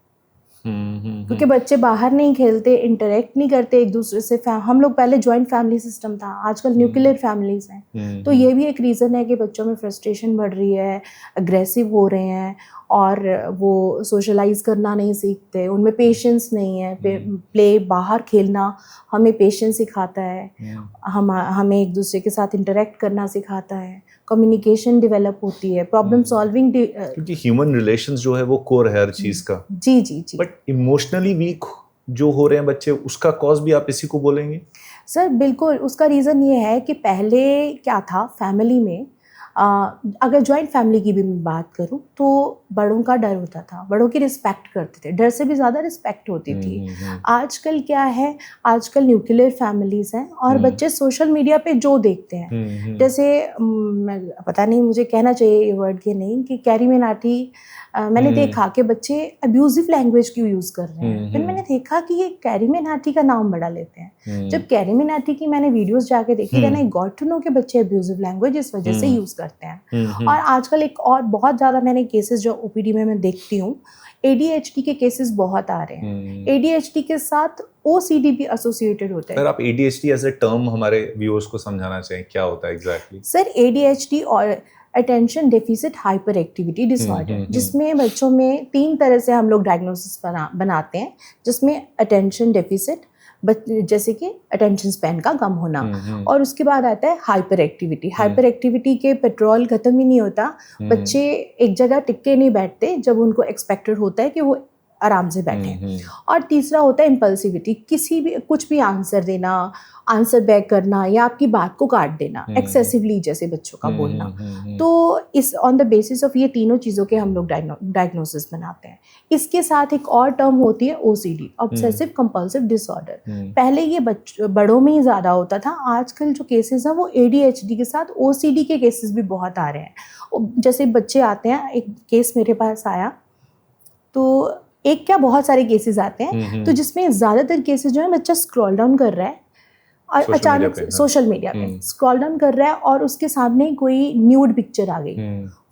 क्योंकि बच्चे बाहर नहीं खेलते, इंटरेक्ट नहीं करते एक दूसरे से। हम लोग पहले जॉइंट फैमिली सिस्टम था, आजकल न्यूक्लियर फैमिलीज हैं। तो ये भी एक रीज़न है कि बच्चों में फ्रस्ट्रेशन बढ़ रही है, अग्रेसिव हो रहे हैं और वो सोशलाइज करना नहीं सीखते, उनमें पेशेंस नहीं है। प्ले, बाहर खेलना हमें पेशेंस सिखाता है, हमें एक दूसरे के साथ इंटरेक्ट करना सिखाता है, कम्युनिकेशन डेवलप होती है, प्रॉब्लम सॉल्विंग, क्योंकि ह्यूमन रिलेशंस जो है वो कोर है हर चीज का। जी जी जी। बट इमोशनली वीक जो हो रहे हैं बच्चे, उसका कॉज भी आप इसी को बोलेंगे? सर बिल्कुल, उसका रीज़न ये है कि पहले क्या था फैमिली में, अगर जॉइंट फैमिली की भी मैं बात करूं तो बड़ों का डर होता था, बड़ों की रिस्पेक्ट करते थे, डर से भी ज़्यादा रिस्पेक्ट होती थी। आजकल क्या है, आजकल न्यूक्लियर फैमिलीज़ हैं और बच्चे सोशल मीडिया पे जो देखते हैं, जैसे पता नहीं मुझे कहना चाहिए ये वर्ड कि नहीं, कि कैरी मिनाटी, मैंने देखा कि बच्चे अब्यूजिव लैंग्वेज क्यों यूज़ कर रहे हैं। फिर मैंने देखा कि ये कैरी मिनाटी का नाम बड़ा लेते हैं। जब कैरी मिनाटी की मैंने वीडियोस जाके देखी, then I got to know कि बच्चे अब्यूजिव लैंग्वेज इस वजह से यूज़ करते हैं। और आजकल एक और बहुत ज़्यादा मैंने केसेस जो ओपीडी में मैं देखती हूँ, ADHD के केसेस बहुत आ रहे हैं। ADHD के साथ OCD भी एसोसिएटेड होता है। सर आप ADHD एज ए टर्म हमारे व्यूअर्स को समझाना चाहिए, क्या होता है एग्जैक्टली? सर ADHD और attention deficit hyper activity disorder, जिसमें बच्चों में 3 तरह से हम लोग डायग्नोसिस बनाते हैं, जिसमें अटेंशन डेफिसिट, जैसे कि अटेंशन स्पैन का कम होना, और उसके बाद आता है हाइपर एक्टिविटी। हाइपर एक्टिविटी के पेट्रोल खत्म ही नहीं होता, बच्चे एक जगह टिक के नहीं बैठते जब उनको एक्सपेक्टेड होता है कि वो आराम से बैठे हैं। और तीसरा होता है इम्पल्सिविटी, किसी भी कुछ भी आंसर देना, आंसर बैक करना या आपकी बात को काट देना एक्सेसिवली, जैसे बच्चों का बोलना। तो इस ऑन द बेसिस ऑफ ये तीनों चीज़ों के हम लोग डायग्नोसिस बनाते हैं। इसके साथ एक और टर्म होती है OCD, ऑब्सेसिव कंपल्सिव डिसऑर्डर। पहले ये बड़ों में ही ज़्यादा होता था, आजकल जो केसेस हैं वो ADHD के साथ OCD के केसेस भी बहुत आ रहे हैं। जैसे बच्चे आते हैं, एक केस मेरे पास आया, तो एक क्या बहुत सारे केसेस आते हैं, तो जिसमें ज़्यादातर केसेस जो है बच्चा स्क्रॉल डाउन कर रहा है और अचानक सोशल मीडिया पे स्क्रॉल डाउन कर रहा है और उसके सामने कोई न्यूड पिक्चर आ गई।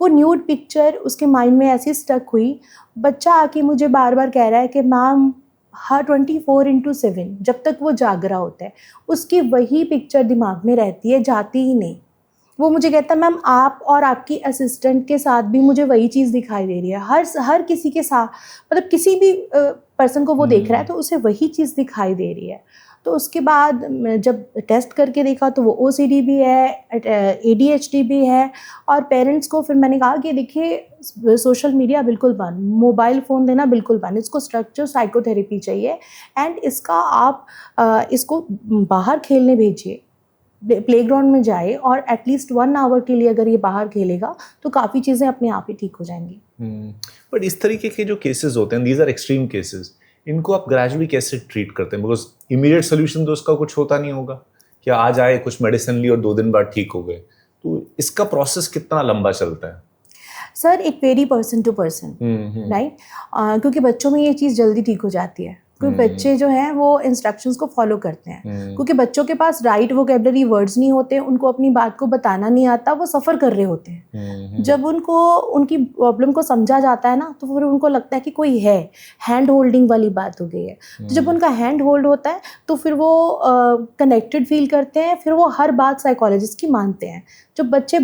वो न्यूड पिक्चर उसके माइंड में ऐसी स्टक हुई, बच्चा आके मुझे बार बार कह रहा है कि मैम हर 24/7 जब तक वो जाग रहा होता है उसकी वही पिक्चर दिमाग में रहती है, जाती ही नहीं। वो मुझे कहता है मैम आप और आपकी असिस्टेंट के साथ भी मुझे वही चीज़ दिखाई दे रही है, हर किसी के साथ, मतलब किसी भी पर्सन को वो देख रहा है तो उसे वही चीज़ दिखाई दे रही है। तो उसके बाद जब टेस्ट करके देखा तो वो OCD भी है, ADHD भी है। और पेरेंट्स को फिर मैंने कहा कि देखिए सोशल मीडिया बिल्कुल बंद, मोबाइल फ़ोन देना बिल्कुल बंद, इसको स्ट्रक्चर साइकोथेरेपी चाहिए एंड इसका आप इसको बाहर खेलने भेजिए, प्लेग्राउंड में जाए और एटलीस्ट 1 आवर के लिए अगर ये बाहर खेलेगा तो काफ़ी चीज़ें अपने आप ही ठीक हो जाएंगी। बट इस तरीके के जो केसेस होते हैं, दीज आर एक्सट्रीम केसेस, इनको आप ग्रेजुअली कैसे ट्रीट करते हैं? बिकॉज इमीडिएट सोल्यूशन तो उसका कुछ होता नहीं होगा कि आज आए कुछ मेडिसिन ली और 2 दिन बाद ठीक हो गए, तो इसका प्रोसेस कितना लंबा चलता है? Sir it very person to person, right, क्योंकि बच्चों में ये चीज़ जल्दी ठीक हो जाती है क्योंकि बच्चे जो हैं वो इंस्ट्रक्शंस को फॉलो करते हैं, क्योंकि बच्चों के पास राइट वोकेबलरी वर्ड्स नहीं होते, उनको अपनी बात को बताना नहीं आता, वो सफ़र कर रहे होते हैं। जब उनको उनकी प्रॉब्लम को समझा जाता है ना तो फिर उनको लगता है कि कोई है, हैंड होल्डिंग वाली बात हो गई है। तो जब उनका हैंड होल्ड होता है तो फिर वो कनेक्टेड फील करते हैं, फिर वो हर बात साइकोलॉजिस्ट की मानते हैं। जब बच्चे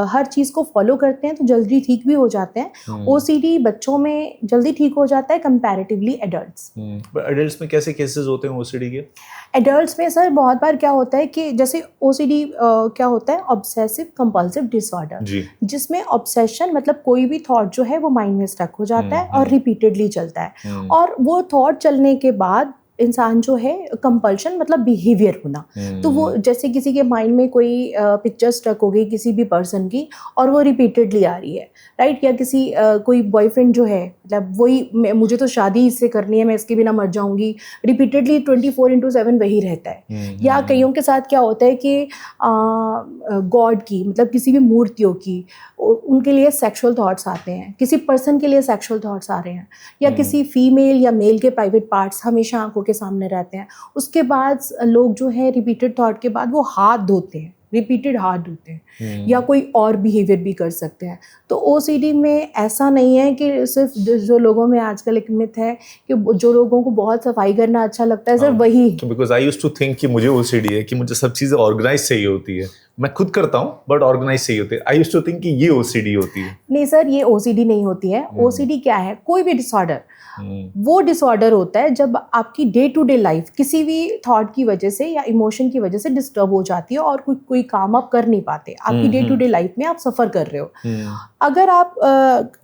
हर चीज़ को फॉलो करते हैं तो जल्दी ठीक भी हो जाते हैं। OCD बच्चों में जल्दी ठीक हो जाता है कंपैरेटिवली एडल्ट्स। एडल्ट्स में कैसे केसेस होते हैं OCD के? एडल्ट्स में सर बहुत बार क्या होता है कि जैसे OCD क्या होता है, ऑब्सेसिव कंपल्सिव डिसऑर्डर, जिसमें ऑब्सेशन मतलब कोई भी थॉट जो है वो माइंड में स्टक हो जाता है और रिपीटेडली चलता है, और वो थॉट चलने के बाद इंसान जो है कंपल्शन मतलब बिहेवियर होना। तो वो जैसे किसी के माइंड में कोई पिक्चर स्टक हो गई किसी भी पर्सन की और वो रिपीटेडली आ रही है, राइट, या किसी कोई बॉयफ्रेंड जो है मतलब वही मुझे तो शादी इससे करनी है, मैं इसके बिना मर जाऊंगी, रिपीटेडली 24/7 वही रहता है। या कईयों के साथ क्या होता है कि गॉड की मतलब किसी भी मूर्तियों की उनके लिए सेक्सुअल थॉट्स आते हैं, किसी पर्सन के लिए सेक्सुअल थॉट्स आ रहे हैं, या किसी फीमेल या मेल के प्राइवेट पार्ट्स हमेशा आंखों के सामने रहते हैं। उसके बाद लोग जो है रिपीटेड थॉट के बाद वो हाथ धोते हैं, रिपीटेड हाथ धोते हैं, या कोई और बिहेवियर भी कर सकते हैं। तो OCD में ऐसा नहीं है कि सिर्फ जो लोगों में आजकल एक मिथ है कि जो लोगों को बहुत सफाई करना अच्छा लगता है सिर्फ वही। Because I used to think कि मुझे OCD है कि मुझे सब चीज़ें ऑर्गेनाइज चाहिए होती है, मैं खुद करता हूँ बट ऑर्गेनाइज चाहिए होती है। आई यूज्ड टू थिंक कि ये OCD होती है। नहीं सर, ये OCD नहीं होती है। OCD क्या है, कोई भी डिसऑर्डर, वो डिसऑर्डर होता है जब आपकी डे टू डे लाइफ किसी भी थॉट की वजह से या इमोशन की वजह से डिस्टर्ब हो जाती है और कोई काम आप कर नहीं पाते, आपकी डे टू डे लाइफ में आप सफ़र कर रहे हो। अगर आप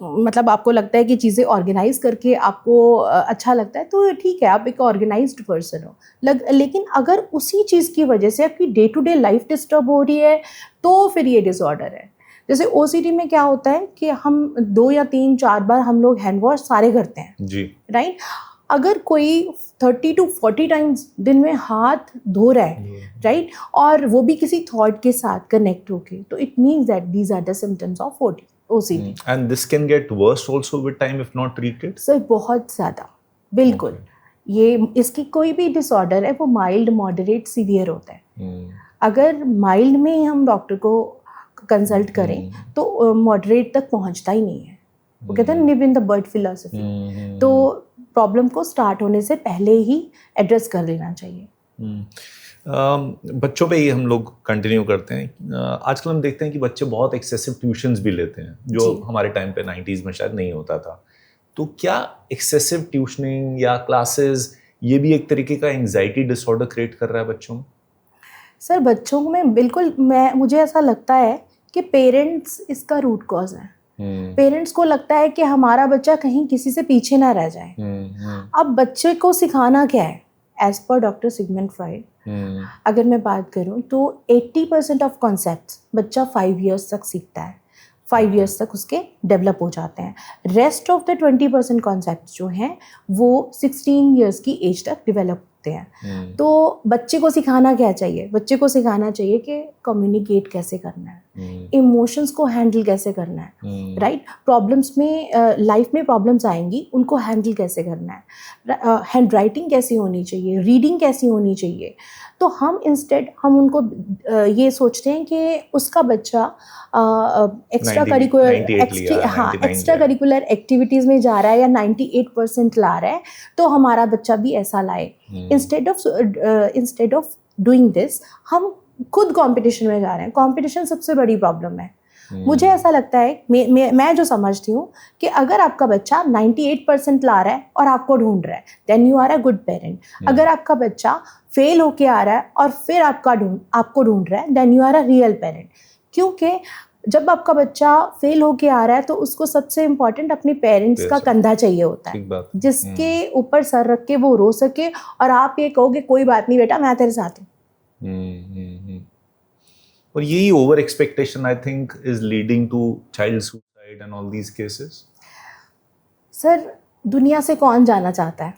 मतलब आपको लगता है कि चीज़ें ऑर्गेनाइज करके आपको अच्छा लगता है तो ठीक है, आप एक ऑर्गेनाइज्ड पर्सन हो। लेकिन अगर उसी चीज़ की वजह से आपकी day to day life disturb हो रही है तो फिर ये डिसऑर्डर है। जैसे OCD में क्या होता है कि हम 2 या 3 4 बार हम लोग हैंड वॉश सारे करते हैं जी, राइट। अगर कोई 30 to 40 टाइम्स दिन में हाथ धो रहा है राइट, और वो भी किसी थॉट के साथ कनेक्ट होके, तो it means that these are the symptoms of OCD। And this can get worse also with time if not treated. Sir बहुत ज़्यादा, बिल्कुल। ये इसकी कोई भी डिसऑर्डर है वो माइल्ड, मॉडरेट, सीवियर होता है। अगर माइल्ड में हम डॉक्टर को कंसल्ट करें तो मॉडरेट तक पहुंचता ही नहीं है। वो कहते हैं live in the bird philosophy. तो प्रॉब्लम को स्टार्ट होने से पहले ही एड्रेस कर लेना चाहिए। बच्चों पे ही हम लोग कंटिन्यू करते हैं। आजकल हम देखते हैं कि बच्चे बहुत एक्सेसिव ट्यूशन्स भी लेते हैं, जो हमारे टाइम पे 90s में शायद नहीं होता था। तो क्या एक्सेसिव ट्यूशनिंग या क्लासेस ये भी एक तरीके का एंजाइटी डिसऑर्डर क्रिएट कर रहा है बच्चों में? सर बच्चों में बिल्कुल, मुझे ऐसा लगता है कि पेरेंट्स इसका रूट कॉज है। पेरेंट्स को लगता है कि हमारा बच्चा कहीं किसी से पीछे ना रह जाए। अब बच्चे को सिखाना क्या है? As per doctor Sigmund Freud, अगर मैं बात करूं तो 80% ऑफ कॉन्सेप्ट्स बच्चा 5 इयर्स तक सीखता है, 5 इयर्स तक उसके डेवलप हो जाते हैं। रेस्ट ऑफ द 20% कॉन्सेप्ट जो हैं वो 16 इयर्स की एज तक डेवलप होते हैं। तो बच्चे को सिखाना क्या चाहिए? बच्चे को सिखाना चाहिए कि कम्युनिकेट कैसे करना है, इमोशंस को हैंडल कैसे करना है, राइट? प्रॉब्लम्स में लाइफ में प्रॉब्लम्स आएंगी, उनको हैंडल कैसे करना है, हैंड राइटिंग कैसी होनी चाहिए, रीडिंग कैसी होनी चाहिए। तो हम इंस्टेड हम उनको ये सोचते हैं कि उसका बच्चा एक्स्ट्रा करिकुलर एक्टिविटीज़ में जा रहा है या 98% ला रहा है, तो हमारा बच्चा भी ऐसा लाए। इंस्टेड ऑफ डूइंग दिस हम खुद कंपटीशन में जा रहे हैं। कंपटीशन सबसे बड़ी प्रॉब्लम है। मुझे ऐसा लगता है, मैं जो समझती हूँ कि अगर आपका बच्चा 98% ला रहा है और आपको ढूंढ रहा है, then you are a good parent. अगर आपका बच्चा फेल होके आ रहा है और फिर आपको ढूंढ रहा है, then you are a real parent. क्योंकि जब आपका बच्चा फेल होके आ रहा है तो उसको सबसे इम्पोर्टेंट अपने पेरेंट्स का कंधा चाहिए होता है, जिसके ऊपर सर रख के वो रो सके और आप ये कहोगे कोई बात नहीं बेटा, मैं तेरे साथ हूँ। और यही over expectation I think is leading to child suicide and all these cases. Sir, दुनिया से कौन जाना चाहता है?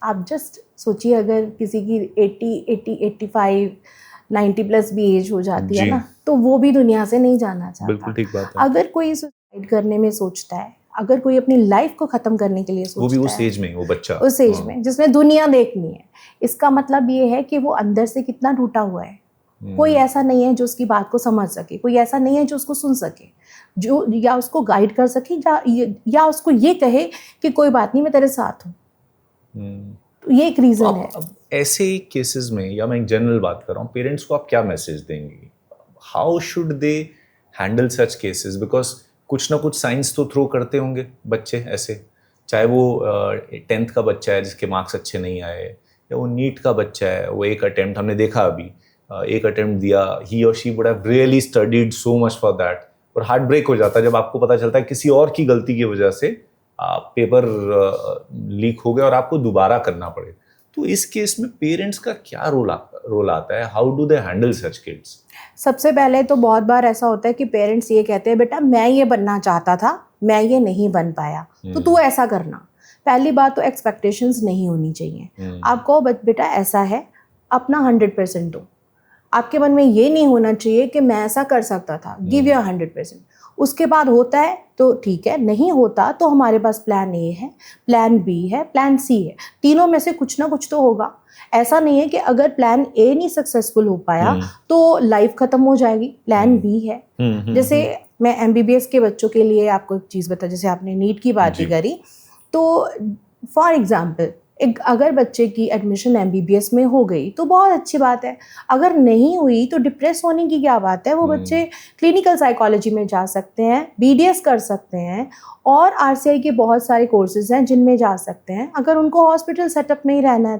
आप जस्ट सोचिए, अगर किसी की 80, 85, 90 प्लस भी एज हो जाती है ना, तो वो भी दुनिया से नहीं जाना चाहता। बिल्कुल ठीक बात है। अगर कोई सुसाइड करने में सोचता है, अगर कोई अपनी लाइफ को खत्म करने के लिए सोचता है, वो भी उस एज में, वो बच्चा उस एज में जिसने दुनिया देखनी है, इसका मतलब ये है कि वो अंदर से कितना टूटा हुआ है। कोई ऐसा नहीं है जो उसकी बात को समझ सके, कोई ऐसा नहीं है जो उसको सुन सके, जो या उसको गाइड कर सके, या उसको ये कहे कि कोई बात नहीं, मैं तेरे साथ हूँ। तो ये एक रीजन है। अब ऐसे केसेस में, या मैं एक जनरल बात कर रहा हूँ, पेरेंट्स को आप क्या मैसेज देंगे? How should they handle such cases? Because कुछ ना कुछ साइंस तो थ्रो करते होंगे बच्चे ऐसे, चाहे वो 10th का बच्चा है जिसके मार्क्स अच्छे नहीं आए, या वो नीट का बच्चा है, वो एक अटेम्प्ट हमने देखा अभी, एक अटेम्प्ट दिया, ही और she would have really studied so much for that, और हार्ट ब्रेक हो जाता है जब आपको पता चलता है किसी और की गलती की वजह से पेपर लीक हो गया और आपको दोबारा करना पड़े। तो इस केस में पेरेंट्स का क्या रोल आता है? How do they handle such kids? सबसे पहले तो बहुत बार ऐसा होता है कि पेरेंट्स ये कहते हैं, बेटा मैं ये बनना चाहता था, मैं ये नहीं बन पाया, तो तू ऐसा करना। पहली बात तो एक्सपेक्टेशंस नहीं होनी चाहिए। आप कहो बेटा ऐसा है, अपना 100% दो। आपके मन में ये नहीं होना चाहिए कि मैं ऐसा कर सकता था। Give your 100%। उसके बाद होता है तो ठीक है, नहीं होता तो हमारे पास प्लान ए है, प्लान बी है, प्लान सी है। तीनों में से कुछ ना कुछ तो होगा। ऐसा नहीं है कि अगर प्लान ए नहीं सक्सेसफुल हो पाया तो लाइफ खत्म हो जाएगी। प्लान बी है। जैसे मैं MBBS के बच्चों के लिए आपको एक चीज़ बता, जैसे आपने नीट की बात ही करी, तो फॉर एग्जाम्पल अगर बच्चे की एडमिशन MBBS में हो गई तो बहुत अच्छी बात है। अगर नहीं हुई तो डिप्रेस होने की क्या बात है? वो बच्चे क्लिनिकल साइकोलॉजी में जा सकते हैं, BDS कर सकते हैं, और RCI के बहुत सारे कोर्सेज हैं जिनमें जा सकते हैं, अगर उनको हॉस्पिटल सेटअप में ही रहना है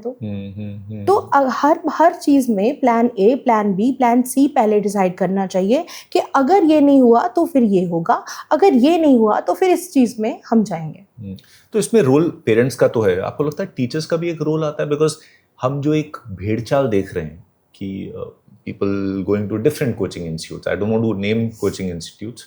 तो हर चीज़ में plan A, plan B, plan C पहले डिसाइड करना चाहिए कि अगर ये नहीं हुआ तो फिर ये होगा, अगर ये नहीं हुआ तो फिर इस चीज़ में हम जाएंगे। तो इसमें रोल पेरेंट्स का तो है, आपको लगता है टीचर्स का भी एक रोल आता है? बिकॉज हम जो एक भेड़चाल देख रहे हैं कि people going to different coaching institutes, I don't want to name coaching institutes,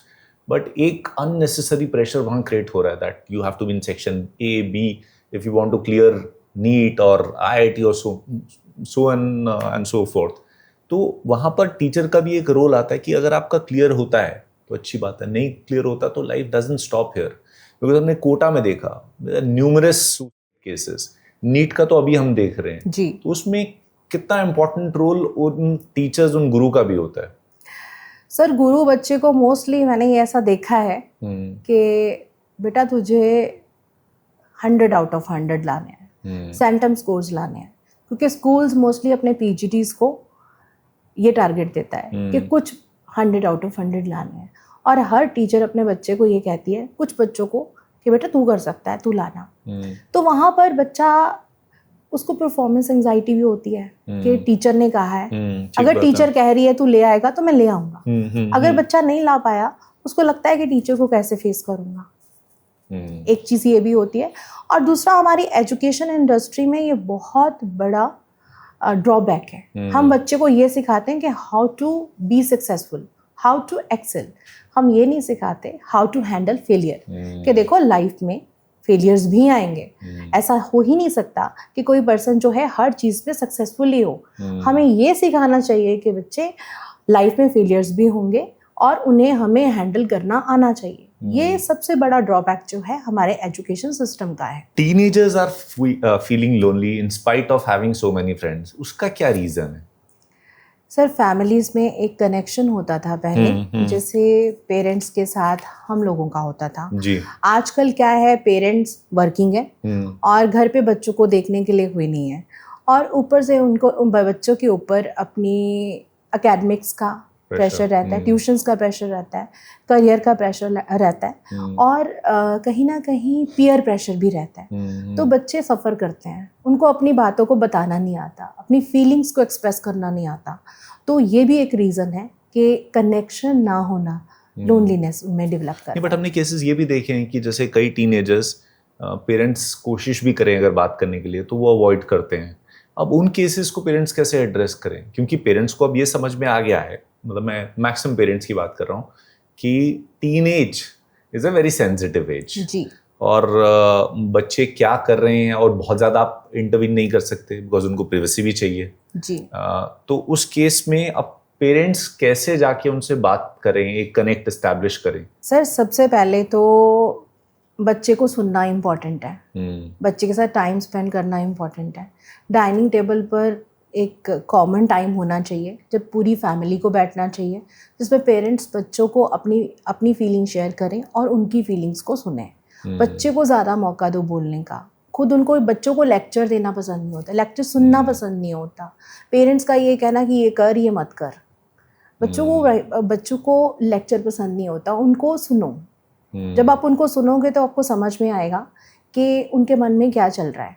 but एक अननेसेसरी प्रेशर वहाँ क्रिएट हो रहा है that you have to be in section A, B if you want to clear NEET और IIT और so and so fourth. तो वहाँ पर टीचर का भी एक रोल आता है कि अगर आपका क्लियर होता है तो अच्छी बात है, नहीं क्लियर होता तो life doesn't stop here. Because हमने कोटा में देखा न्यूमरस केसेस, नीट का तो अभी हम देख रहे हैं जी। तो उसमें कितना इम्पोर्टेंट रोल उन टीचर्स, उन गुरु का भी होता है? सर, गुरु बच्चे को मोस्टली मैंने ये ऐसा देखा है कि बेटा तुझे 100 आउट ऑफ 100 लाने हैं, सेंटम स्कोर्स लाने हैं, क्योंकि स्कूल्स मोस्टली अपने PGTs को ये टारगेट देता है कि कुछ 100 आउट ऑफ 100 लाने हैं, और हर टीचर अपने बच्चे को ये कहती है, कुछ बच्चों को, कि बेटा तू कर सकता है, तू लाना। तो वहाँ पर बच्चा, उसको परफॉर्मेंस एंजाइटी भी होती है कि टीचर ने कहा है, अगर टीचर कह रही है तू ले आएगा तो मैं ले आऊँगा। अगर बच्चा नहीं ला पाया उसको लगता है कि टीचर को कैसे फेस करूँगा। एक चीज़ ये भी होती है। और दूसरा, हमारी एजुकेशन इंडस्ट्री में ये बहुत बड़ा ड्रॉबैक है। हम बच्चे को ये सिखाते हैं कि how to be successful, how to excel. हम ये नहीं सिखाते हाउ टू हैंडल फेलियर, कि देखो लाइफ में फेलियर्स भी आएंगे। ऐसा हो ही नहीं सकता कि कोई पर्सन जो है हर चीज़ में सक्सेसफुली हो। हमें ये सिखाना चाहिए कि बच्चे लाइफ में फेलियर्स भी होंगे और उन्हें हमें हैंडल करना आना चाहिए। ये सबसे बड़ा ड्रॉबैक जो है हमारे एजुकेशन सिस्टम का है। Teenagers are feeling lonely in spite of having so many friends, उसका क्या रीजन है? सर, फैमिलीज में एक कनेक्शन होता था पहले, जैसे पेरेंट्स के साथ हम लोगों का होता था जी। आजकल क्या है, पेरेंट्स वर्किंग है और घर पे बच्चों को देखने के लिए कोई नहीं है, और ऊपर से उनको बच्चों के ऊपर अपनी एकेडमिक्स का प्रेशर रहता है, ट्यूशन्स का प्रेशर रहता है, करियर का प्रेशर रहता है, और कहीं ना कहीं पीयर प्रेशर भी रहता है। तो बच्चे सफ़र करते हैं, उनको अपनी बातों को बताना नहीं आता, अपनी फीलिंग्स को एक्सप्रेस करना नहीं आता। तो ये भी एक रीज़न है कि कनेक्शन ना होना, लोनलीनेस उनमें डेवलप कर। बट हमने केसेस ये भी देखे हैं कि जैसे कई टीनेजर्स पेरेंट्स कोशिश भी करें अगर बात करने के लिए तो वो अवॉइड करते हैं। अब उन केसेस को पेरेंट्स कैसे एड्रेस करें? क्योंकि पेरेंट्स को अब ये समझ में आ गया है, मतलब मैं मैक्सिमम पेरेंट्स की बात कर रहा हूँ, कि teenage is a very sensitive age जी। और बच्चे क्या कर रहे हैं और बहुत ज़्यादा आप इंटरवीन नहीं कर सकते बिकॉज उनको प्राइवेसी भी चाहिए जी। तो उस केस में अब पेरेंट्स कैसे जाके उनसे बात करें, एक कनेक्ट एस्टैब्लिश करें? सर, सबसे पहले तो बच्चे को सुनना इम्पॉर्टेंट है, बच्चे के साथ टाइम स्पेंड करना इम्पॉर्टेंट है। डाइनिंग टेबल पर एक कॉमन टाइम होना चाहिए जब पूरी फैमिली को बैठना चाहिए, जिसमें पेरेंट्स बच्चों को अपनी फीलिंग शेयर करें और उनकी फीलिंग्स को सुनें। बच्चे को ज़्यादा मौका दो बोलने का। खुद उनको, बच्चों को लेक्चर देना पसंद नहीं होता, लेक्चर सुनना पसंद नहीं होता। पेरेंट्स का ये कहना कि ये कर, ये मत कर। बच्चों को लेक्चर पसंद नहीं होता, उनको सुनो। जब आप उनको सुनोगे तो आपको समझ में आएगा कि उनके मन में क्या चल रहा है।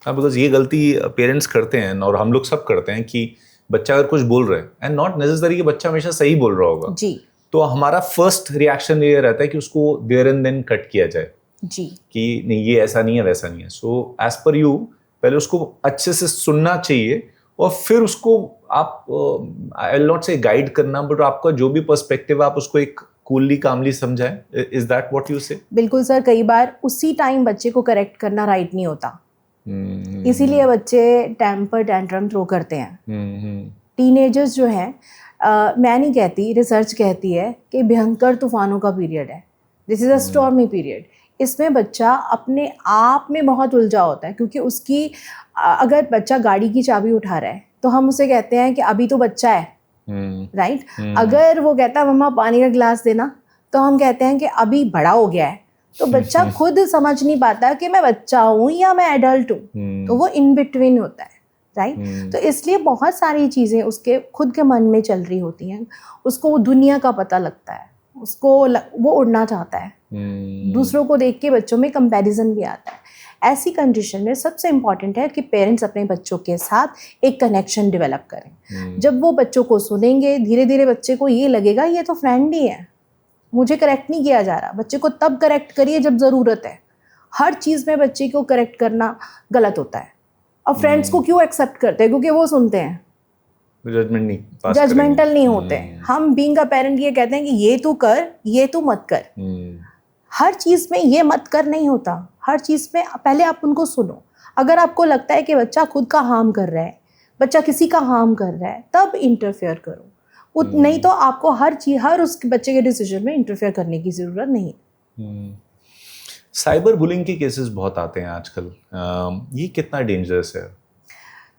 हाँ, बिकॉज ये गलती पेरेंट्स करते हैं और हम लोग सब करते हैं कि बच्चा अगर कुछ बोल रहा है एंड नॉट नेसेसरी कि बच्चा हमेशा सही बोल रहा होगा जी, तो हमारा फर्स्ट रिएक्शन ये रहता है कि उसको देयर एंड देन कट किया जाए जी, कि नहीं ये ऐसा नहीं है वैसा नहीं है। सो एज पर यू पहले उसको अच्छे से सुनना चाहिए और फिर उसको आप आई विल नॉट से गाइड करना, बट आपका जो भी पर्सपेक्टिव आप उसको एक कूलली कामली समझाएं। इज दैट व्हाट यू से? बिल्कुल सर। कई बार उसी टाइम बच्चे को करेक्ट करना राइट नहीं होता, इसीलिए बच्चे टेम्पर टेंट्रम थ्रो करते हैं। टीनेजर्स जो हैं, मैं नहीं कहती, रिसर्च कहती है कि भयंकर तूफानों का पीरियड है, this is a stormy period. इसमें बच्चा अपने आप में बहुत उलझा होता है, क्योंकि उसकी अगर बच्चा गाड़ी की चाबी उठा रहा है तो हम उसे कहते हैं कि अभी तो बच्चा है, राइट? अगर वो कहता है मम्मा पानी का गिलास देना, तो हम कहते हैं कि अभी बड़ा हो गया है। तो बच्चा खुद समझ नहीं पाता कि मैं बच्चा हूँ या मैं एडल्ट हूँ, तो वो इन बिटवीन होता है, राइट? तो इसलिए बहुत सारी चीज़ें उसके खुद के मन में चल रही होती हैं। उसको वो दुनिया का पता लगता है, वो उड़ना चाहता है। दूसरों को देख के बच्चों में कंपैरिजन भी आता है। ऐसी कंडीशन में सबसे इम्पॉर्टेंट है कि पेरेंट्स अपने बच्चों के साथ एक कनेक्शन डेवलप करें। जब वो बच्चों को सुनेंगे, धीरे धीरे बच्चे को ये लगेगा ये तो फ्रेंड ही है, मुझे करेक्ट नहीं किया जा रहा। बच्चे को तब करेक्ट करिए जब ज़रूरत है। हर चीज़ में बच्चे को करेक्ट करना गलत होता है। और फ्रेंड्स को क्यों एक्सेप्ट करते हैं? क्योंकि वो सुनते हैं, जजमेंटल नहीं होते। हम बीइंग अ पेरेंट ये कहते हैं कि ये तू कर, ये तू मत कर। हर चीज़ में ये मत कर नहीं होता। हर चीज़ में पहले आप उनको सुनो। अगर आपको लगता है कि बच्चा खुद का हार्म कर रहा है, बच्चा किसी का हार्म कर रहा है, तब इंटरफेयर करो। नहीं तो आपको हर उस बच्चे के डिसीजन में इंटरफेयर करने की ज़रूरत नहीं। साइबर बुलिंग के केसेस बहुत आते हैं आजकल, ये कितना डेंजरस है?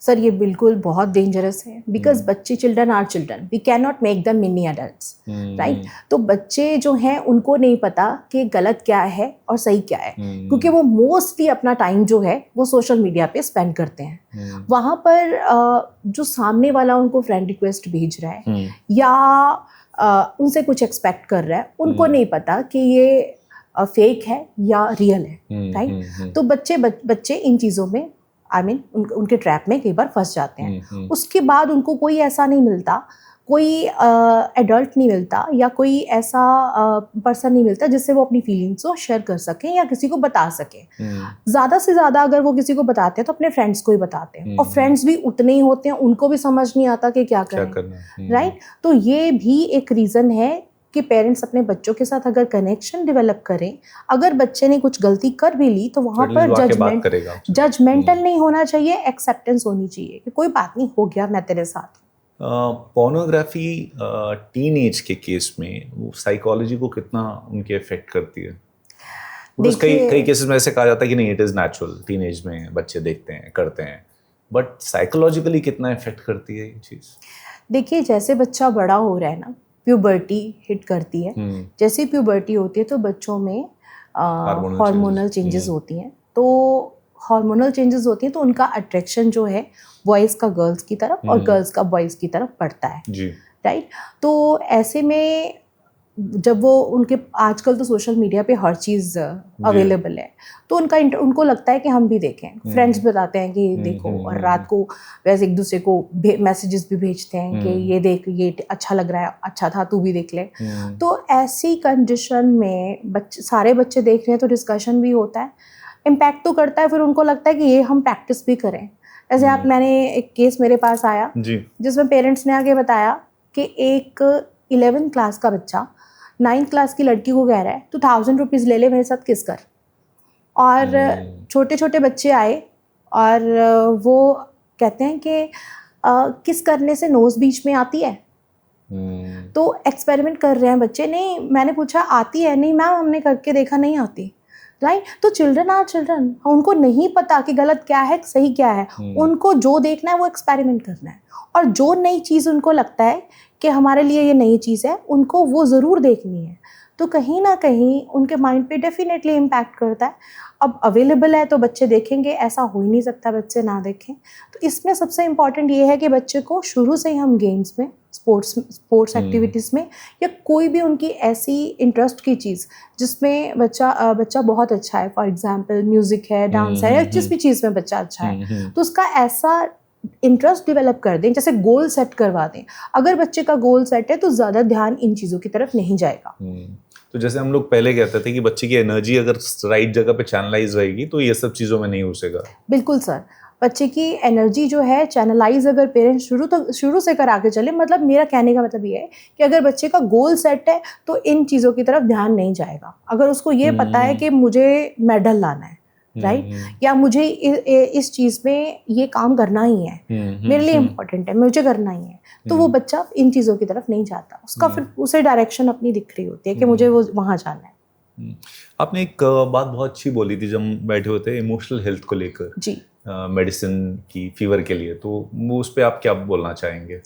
सर, ये बिल्कुल बहुत डेंजरस है, बिकॉज बच्चे, children are children, we can not make them mini adults, right? तो बच्चे जो हैं उनको नहीं पता कि गलत क्या है और सही क्या है, क्योंकि वो मोस्टली अपना टाइम जो है वो सोशल मीडिया पे स्पेंड करते हैं। वहाँ पर जो सामने वाला उनको फ्रेंड रिक्वेस्ट भेज रहा है या उनसे कुछ एक्सपेक्ट कर रहा है, उनको नहीं पता कि ये फेक है या रियल है, राइट? तो बच्चे इन चीज़ों में उनके ट्रैप में कई बार फंस जाते हैं। उसके बाद उनको कोई ऐसा नहीं मिलता, कोई एडल्ट नहीं मिलता या कोई ऐसा पर्सन नहीं मिलता जिससे वो अपनी फीलिंग्स को शेयर कर सके या किसी को बता सके। ज़्यादा से ज़्यादा अगर वो किसी को बताते हैं तो अपने फ्रेंड्स को ही बताते हैं, और फ्रेंड्स भी उतने ही होते हैं, उनको भी समझ नहीं आता कि क्या करें, राइट। तो ये भी एक रीज़न है कि पेरेंट्स अपने बच्चों के साथ अगर कनेक्शन डेवलप करें, अगर बच्चे ने कुछ गलती कर भी ली तो वहाँ पर जजमेंटल नहीं होना चाहिए, एक्सेप्टेंस होनी चाहिए कि कोई बात नहीं, हो गया, मैं तेरे साथ। पोर्नोग्राफी टीन एज के केस में वो साइकोलॉजी को कितना उनके इफेक्ट करती है? कई केसेस में ऐसे कहा जाता है कि नहीं, it is natural, teen age में बच्चे देखते हैं, करते हैं, बट साइकोलॉजिकली कितना इफेक्ट करती है ये चीज़? देखिए, जैसे बच्चा बड़ा हो रहा है ना, प्यूबर्टी हिट करती है, जैसे प्यूबर्टी होती है तो बच्चों में हार्मोनल चेंजेस होती हैं, तो हार्मोनल चेंजेस होती हैं तो उनका अट्रैक्शन जो है बॉयज़ का गर्ल्स की तरफ और गर्ल्स का बॉयज़ की तरफ पड़ता है, राइट। तो ऐसे में जब वो उनके, आजकल तो सोशल मीडिया पे हर चीज़ अवेलेबल है, तो उनको लगता है कि हम भी देखें, फ्रेंड्स बताते हैं कि देखो, और रात को वैसे एक दूसरे को मैसेजेस भी भेजते हैं कि ये देख, ये अच्छा लग रहा है, अच्छा था, तू भी देख ले। तो ऐसी कंडीशन में सारे बच्चे देख रहे हैं तो डिस्कशन भी होता है, इम्पैक्ट तो करता है, फिर उनको लगता है कि ये हम प्रैक्टिस भी करें। ऐसे मैंने एक केस मेरे पास आया जिसमें पेरेंट्स ने आगे बताया कि एक 11th क्लास का बच्चा 9th क्लास की लड़की को कह रहा है, 1000 रुपीज़ ले ले, मेरे साथ किस कर। और छोटे छोटे बच्चे आए और वो कहते हैं कि किस करने से नोज़ बीच में आती है। तो एक्सपेरिमेंट कर रहे हैं बच्चे, नहीं, मैंने पूछा आती है, नहीं मैम हमने करके देखा, नहीं आती, राइट। तो चिल्ड्रन आर चिल्ड्रन, उनको नहीं पता कि गलत क्या है, सही क्या है, उनको जो देखना है वो एक्सपेरिमेंट करना है, और जो नई चीज़ उनको लगता है कि हमारे लिए ये नई चीज़ है, उनको वो ज़रूर देखनी है। तो कहीं ना कहीं उनके माइंड पे डेफिनेटली इम्पैक्ट करता है। अब अवेलेबल है तो बच्चे देखेंगे, ऐसा हो ही नहीं सकता बच्चे ना देखें। तो इसमें सबसे इम्पॉर्टेंट ये है कि बच्चे को शुरू से ही हम गेम्स में, स्पोर्ट्स एक्टिविटीज़ में, या कोई भी उनकी ऐसी इंटरेस्ट की चीज़ जिसमें बच्चा बहुत अच्छा है, फॉर एग्जांपल म्यूज़िक है, डांस है, या जिस भी चीज़ में बच्चा अच्छा है, तो उसका ऐसा इंटरेस्ट डेवलप कर दें, जैसे गोल सेट करवा दें। अगर बच्चे का गोल सेट है तो ज़्यादा ध्यान इन चीज़ों की तरफ नहीं जाएगा। तो जैसे हम लोग पहले कहते थे कि बच्चे की एनर्जी अगर राइट जगह पे चैनलाइज रहेगी तो ये सब चीज़ों में नहीं घुसेगा। बिल्कुल सर, बच्चे की एनर्जी जो है चैनलाइज अगर पेरेंट्स शुरू से करा के चले, मतलब मेरा कहने का मतलब ये है कि अगर बच्चे का गोल सेट है तो इन चीज़ों की तरफ ध्यान नहीं जाएगा। अगर उसको ये पता है कि मुझे मेडल लाना है, राइट, या मुझे इस चीज़ में ये काम करना ही है, मेरे लिए इम्पोर्टेंट है, मुझे करना ही है, तो वो बच्चा इन चीज़ों की तरफ नहीं जाता, उसका फिर उसे डायरेक्शन अपनी दिख रही होती है कि मुझे वो वहाँ जाना है। आपने एक बात बहुत अच्छी बोली थी जब हम बैठे हुए थे इमोशनल हेल्थ को लेकर, जी, मेडिसिन की फीवर के लिए, तो उस पर आप क्या बोलना चाहेंगे?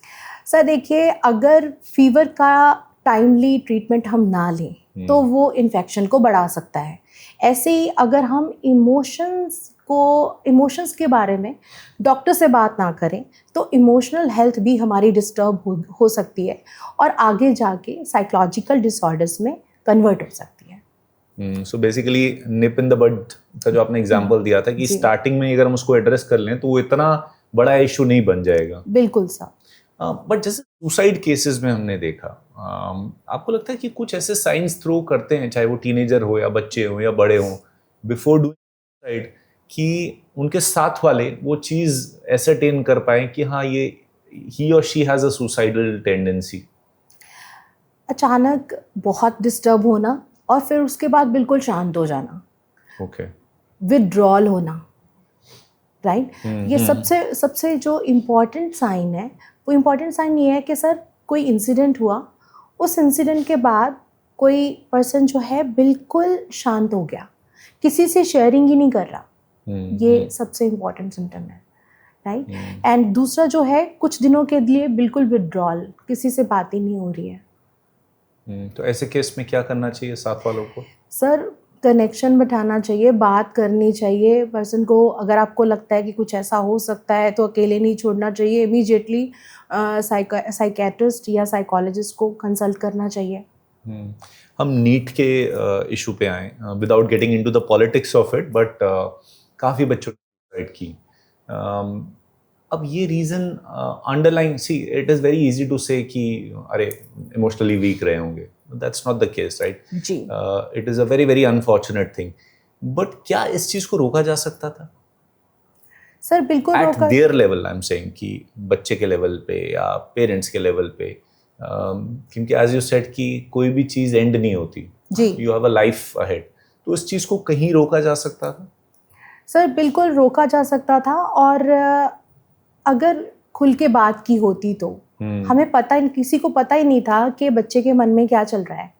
सर देखिए, अगर फीवर का टाइमली ट्रीटमेंट हम ना लें तो वो इन्फेक्शन को बढ़ा सकता है। ऐसे ही अगर हम इमोशंस के बारे में डॉक्टर से बात ना करें तो इमोशनल हेल्थ भी हमारी डिस्टर्ब हो सकती है और आगे जाके साइकोलॉजिकल डिसऑर्डर्स में कन्वर्ट हो सकती है। So basically nib in the बड का जो आपने एग्जांपल दिया था कि स्टार्टिंग में अगर हम उसको एड्रेस कर लें तो वो इतना बड़ा इशू नहीं बन जाएगा। बिल्कुल सर। बट जैसे सुसाइड केसेस में हमने देखा, आपको लगता है कि कुछ ऐसे साइंस थ्रो करते हैं, चाहे वो टीनेजर हो या बच्चे हो या बड़े हो, बिफोर डूइंग सुसाइड, कि उनके साथ वाले वो चीज़ एसरटेन कर पाए कि हाँ ये ही और she has a suicidal tendency? अचानक बहुत डिस्टर्ब होना और फिर उसके बाद बिल्कुल शांत हो जाना, ओके, विथड्रॉल होना, राइट। ये सबसे जो इम्पॉर्टेंट साइन है, वो इम्पॉर्टेंट साइन ये है कि सर कोई इंसिडेंट हुआ, उस इंसिडेंट के बाद कोई पर्सन जो है बिल्कुल शांत हो गया, किसी से शेयरिंग ही नहीं कर रहा, ये सबसे इम्पॉर्टेंट सिम्टम है, राइट। एंड दूसरा जो है कुछ दिनों के लिए बिल्कुल विथड्रॉल, किसी से बात ही नहीं हो रही है। तो ऐसे केस में क्या करना चाहिए साथ वालों को? सर कनेक्शन बिठाना चाहिए, बात करनी चाहिए पर्सन को। अगर आपको लगता है कि कुछ ऐसा हो सकता है तो अकेले नहीं छोड़ना चाहिए, इमीडिएटली साइकेट्रिस्ट या साइकोलॉजिस्ट को कंसल्ट करना चाहिए। हम नीट के इशू पे आए, without getting into the politics of it, but काफ़ी बच्चों ने सुसाइड की। अब ये reason underline, see it is very easy to say कि अरे इमोशनली वीक रहे होंगे, that's not the case, right? जी it is a very very unfortunate thing, but क्या इस चीज को रोका जा सकता था सर, बिल्कुल एट रोका। Their level? I am saying कि बच्चे के लेवल पे या पेरेंट्स के लेवल पे, क्योंकि एज यू सेड कि कोई भी चीज एंड नहीं होती, जी you have a life ahead, तो इस चीज को कहीं रोका जा सकता था? सर, बिल्कुल रोका जा सकता था। और अगर खुल के बात की होती तो हमें पता ही, किसी को पता ही नहीं था कि बच्चे के मन में क्या चल रहा है।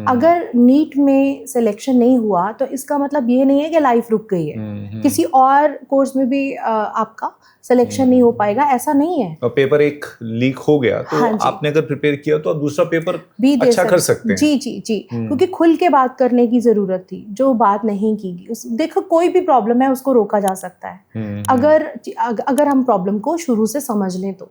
अगर नीट में सिलेक्शन नहीं हुआ तो इसका मतलब ये नहीं है कि लाइफ रुक गई है। किसी और कोर्स में भी आपका सिलेक्शन नहीं हो पाएगा, ऐसा नहीं है। और पेपर एक लीक हो गया तो हाँ जी। आपने अगर प्रिपेयर किया तो आप दूसरा पेपर भी दे अच्छा कर सकते हैं। जी जी जी, क्योंकि खुल के बात करने की जरूरत थी, जो बात नहीं की गई। देखो, कोई भी प्रॉब्लम है उसको रोका जा सकता है अगर हम प्रॉब्लम को शुरू से समझ लें तो।